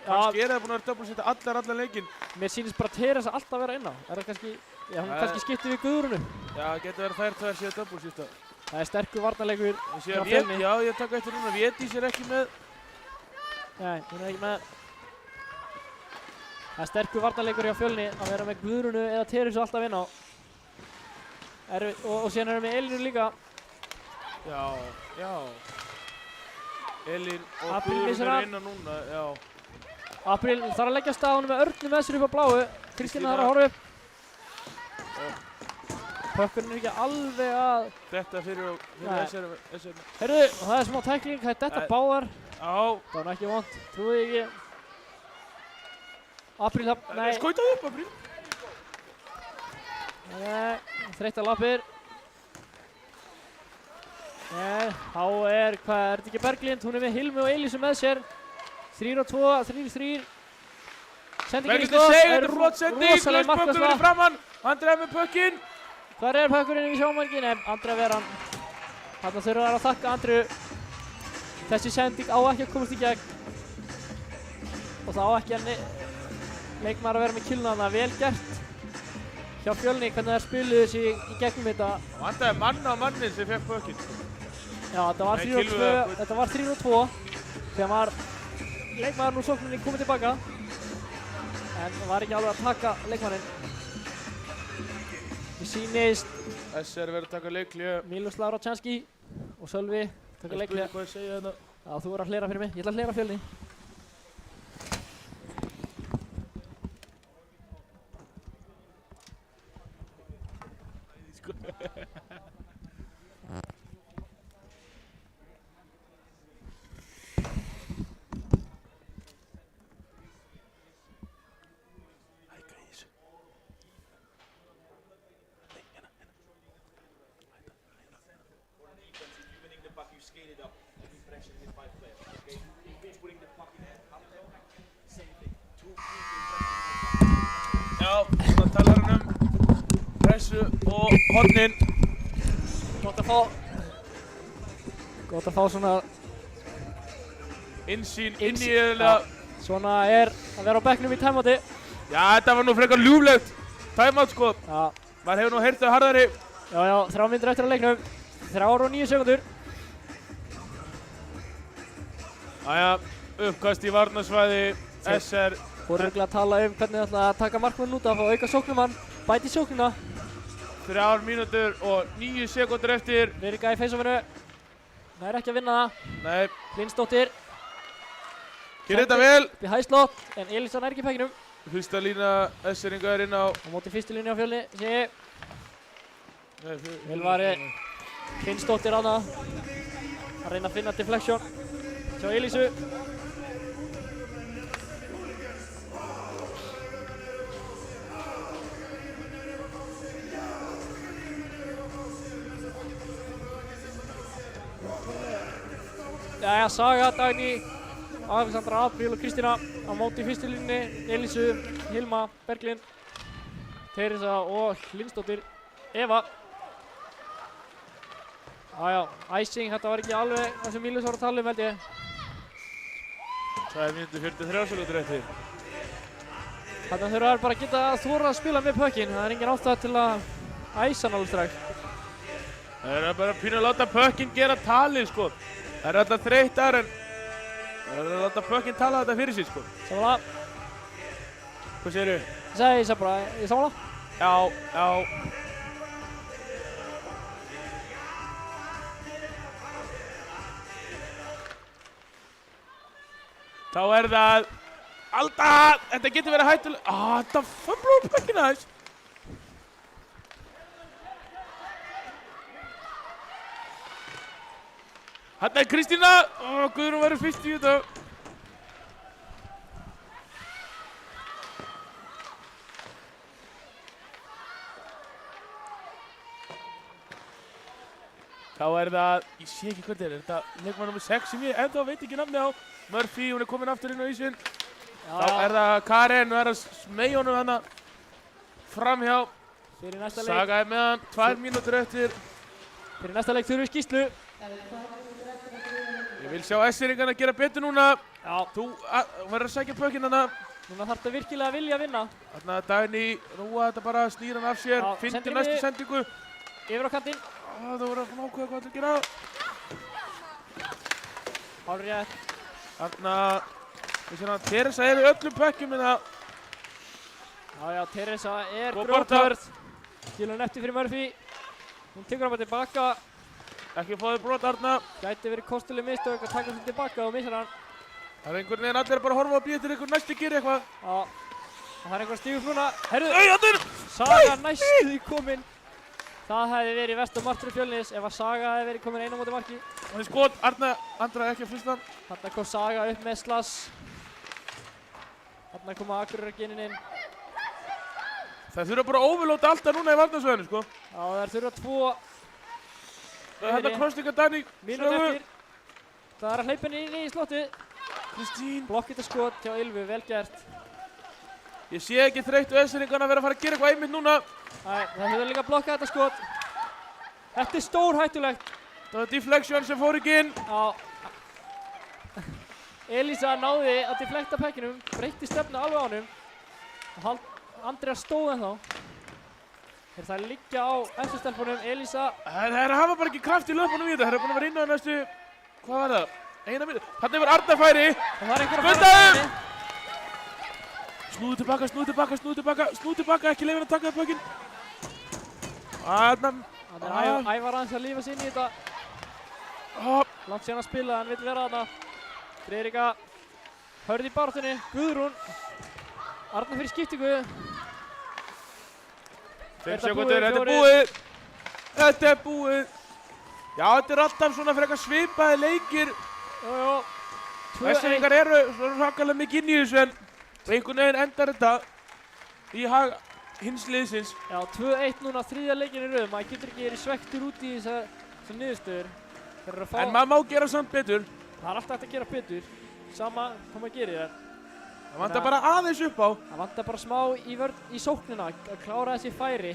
Kannski er það búin að vera double-shifta allan leikinn. Mér sýnist bara Teresa alltaf vera inn á. Er það kannski, já, hún kannski skiptir við Guðrunu. Já, getur verið þær tvær síðan double-shifta. Það er sterkur varnarleikur. Já, ég taka eftir núna. Védís er ekki með. Nei, hún er ekki með. Það er sterkur varnarleikur hjá Fjölni að vera með Guðrunu eða Teresu alltaf inn á. Og síðan erum við Elínu líka. Já. Elín og Apríl Guðrún missir eru af. inn á núna, já. Apríl þarf að leggja af stað, hún er með Örnu með sér upp á bláu. Kristína þarf að horfa upp. Pökkurinn er ekki alveg að... Þetta fyrir SR. Heyrðu, og það er smá tækling, það er detta báðar. Já. Það var ekki vont, trúið ekki. Apríl það... Nei. Skautað upp, Apríl. Nei, þreyttar lappir. Nei, þá er, hvað er þetta ekki Berglind? Hún er með Hilmi og Elísu með sér. 3-2, 3-3. Sendingin í stopp, þetta er flott sending, laus pökkur verið framann. Andrea með pökkinn. Hvar er pökkurinn í sjómarki? Nei, Andrea ver hann. Þarna þurfa að þakka Andreu. Þessi sending á ekki að komast í gegn. Og það á ekki að leikmaður að vera með killuna. Vel gert hjá Fjölni hvernig þær spiluðu sig í gegnum þetta. Það vantaði mann á mannin sem fekk pökkinn. Já, þetta var Nei, 3-2, Gylfi- þetta var 3-2 þegar leikmaðurinn úr sókninni komið tilbaka en var ekki alveg að taka leikmanninn. Mér sýnist SR verður að taka leikhlé. Miloslav Račanski og Sölvi taka leikhlé. Hvað ég segja þetta? Já, þú verður að hlera fyrir mig. Ég ætla að hlera Fjölni. Já, svona talar hann pressu og hornin. Gott að fá svona Innsýn inn í eðilega. svona er að vera á bekknum í tæmati. Já, þetta var nú frekar ljúflegt. Timeout sko. Já, Maður hefur nú heyrt það harðari. já, 3 mínútur eftir að leiknum. 3 og 9 sekundur. Æja, uppkast í varnarsvæði SR. Voru örugglega að tala um hvernig það ætla að taka markmann út af og auka sóknumann. Bæti sóknuna. 3 mínútur og 9 sekúndur eftir. Friðrika í face-offinu. Það er ekki að vinna það. Nei, Lindsdóttir gerir þetta vel. upp í hæslott en Elísa nær ekki pekkinum. Fyrsta lína SR-inga er inn á. Á móti fyrstu línu á Fjölni. Sé, Nei, Vilvari Lindsdóttir ána. Að reyna að finna deflection. Sjá Elísu. Jæja, Saga, Dagný, Alexandra, Apríl og Kristína á móti í fyrstu línunni. Elísu, Hilma, Berglind, Teresa og Lindsdóttir. Eva. Jájá, icing, þetta var ekki alveg það sem Mílus var að tala um held ég. 2 mínútur 43 sekúndur eftir. Þannig þurfa þær bara að geta að þóra að spila með pökkinn. Það er engin ástæða til að æsa hann alveg strax. Það er bara pínu að láta pökkinn gera talið sko. Það er alltaf þreyttar en það er að láta pökkinn tala þetta fyrir sig sko. Samanlega, Hvað segirðu? ég segi þess að bara, ég samanlega. Já, já. Þá er það Alda! Þetta getur verið hættulega. Þetta fömblur úr pökkinn aðeins. Þarna er Kristína. Guðrún verður fyrst í þetta. Þá er það, ég sé ekki hvernig er þetta leikmann nr. 6 sem ég ennþá veit ekki namni á. Murphy, hún er komin aftur inn á ísinn. Þá er það Karen, hún er að smeyja honum hana framhjá. Fyrir næsta leik. Saga er með hann, 2 mínútur eftir. Fyrir næsta leik þurfum við skýrslu. Ég vil sjá S-eringarna gera betur núna. Já, Þú verður að sækja pökkinn hana. núna þarf þetta virkilega að vilja vinna. Þarna Dagný, rúa þetta bara, snýr hann af sér. Já, Fyndi sendingu. næstu sendingu. Yfir á kantinn. Það voru að ákveða hvað það gera. Hárrétt. Þarna, við séum að Teresa er í öllum pökkjum en það. Já, Teresa er Góð baráttu. grótörð. Skilur hann eftir fyrir Murphy. Hún tekur hann bara tilbaka. Ekki fóðið brot þarna. Gæti verið kostuleg mistök að taka hann tilbaka og missa hann. Það er einhvern veginn allir bara að horfa og býja til einhver næsti gerir eitthvað. Já, og það er einhver stígur núna. Herru, Þetta Saga næstu því komin. Það hefði verið verst á martrið Fjölnis ef að Saga hefði verið komin einu á móti marki. Það er skot, Andra ekki að fyrsta. Þarna kom Saga upp með slass. Þarna kom Akureyrar-genin inn. Það þurfa bara að overlóta alltaf núna í varnarsvæðinu sko. Já, þær þurfa 2 Þetta krosslinga Dagný. mínútur eftir. Það er að hleypa henni inn í slottið. Kristín. Blokkita skot hjá Ylvu, vel gert. Ég sé ekki þreyttu S-eringarna að vera að fara að gera eitthvað einmitt núna. Æ, það hefur líka blokkað þetta skot. Þetta er stórhættulegt. Það var deflection sem fór ekki inn. Já. Elísa náði að deflekta pekkinum, breytti stefnu alveg á honum. Og Andrea stóð ennþá. Þeir það liggja á eftir stelpunum, Elísa. Þeir hafa bara ekki kraft í löpunum í þetta. Þeir eru búin að vera inn á næstu, hvað var það? Eina mínútu. Þarna yfir Arnar færi. Og það er einhver að Skutaðu! Snúðu tilbaka, snúðu tilbaka, snúðu tilbaka, snúðu tilbaka, ekki leyfa hann að taka það pökinn. Það er Ævar aðeins að lífa sig inn í þetta. Langt síðan að spila, hann vill vera þarna. Friðrika hörð í baráttunni, Guðrún. Arnar fyrir skiptingu. 5 sekúndur, þetta er búið. Þetta er búið. Já, þetta er alltaf svona frekar svipaði leikir. Jú. Vestfirðingar eru svona svakalega mikið inn í þessu en einhvern veginn endar þetta í hag hins liðsins. Já, 2-1 núna, 3. leikinn í röð. Maður getur ekki verið svektur út í þessar niðurstöður. En maður má gera samt betur. Það er alltaf hægt að gera betur. Sama hvað maður gerir þér. Það vantar bara aðeins upp á. Það vantar bara smá í sóknina, að klára þessi færi.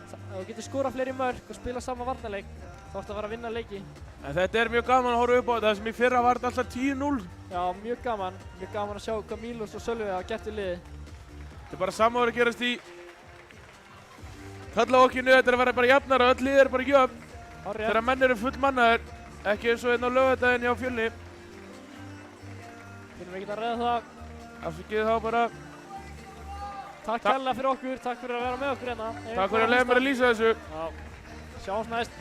Ef þú getur skorað fleiri mörk og spila sama varnarleik, þá ertu að fara að vinna leiki. En þetta er mjög gaman að horfa upp á þetta sem í fyrra var þetta alltaf 10-0. Já, mjög gaman að sjá hvað Mílus og Sölvi hafa gert við liðið. Þetta er bara saman að gerast í Karlahokkinu, þetta er að vera bara jafnara, öll lið er bara jöfn. Þegar menn eru fullmannaðir, ekki eins og hérna á Laugardaginn hjá Fjölni. Finnum ekki að ræða það. Afsakið þá bara. Takk kærlega fyrir okkur, takk fyrir að vera með okkur hérna. Takk fyrir að leyfa mér að lýsa þessu. Já, sjáumst næst.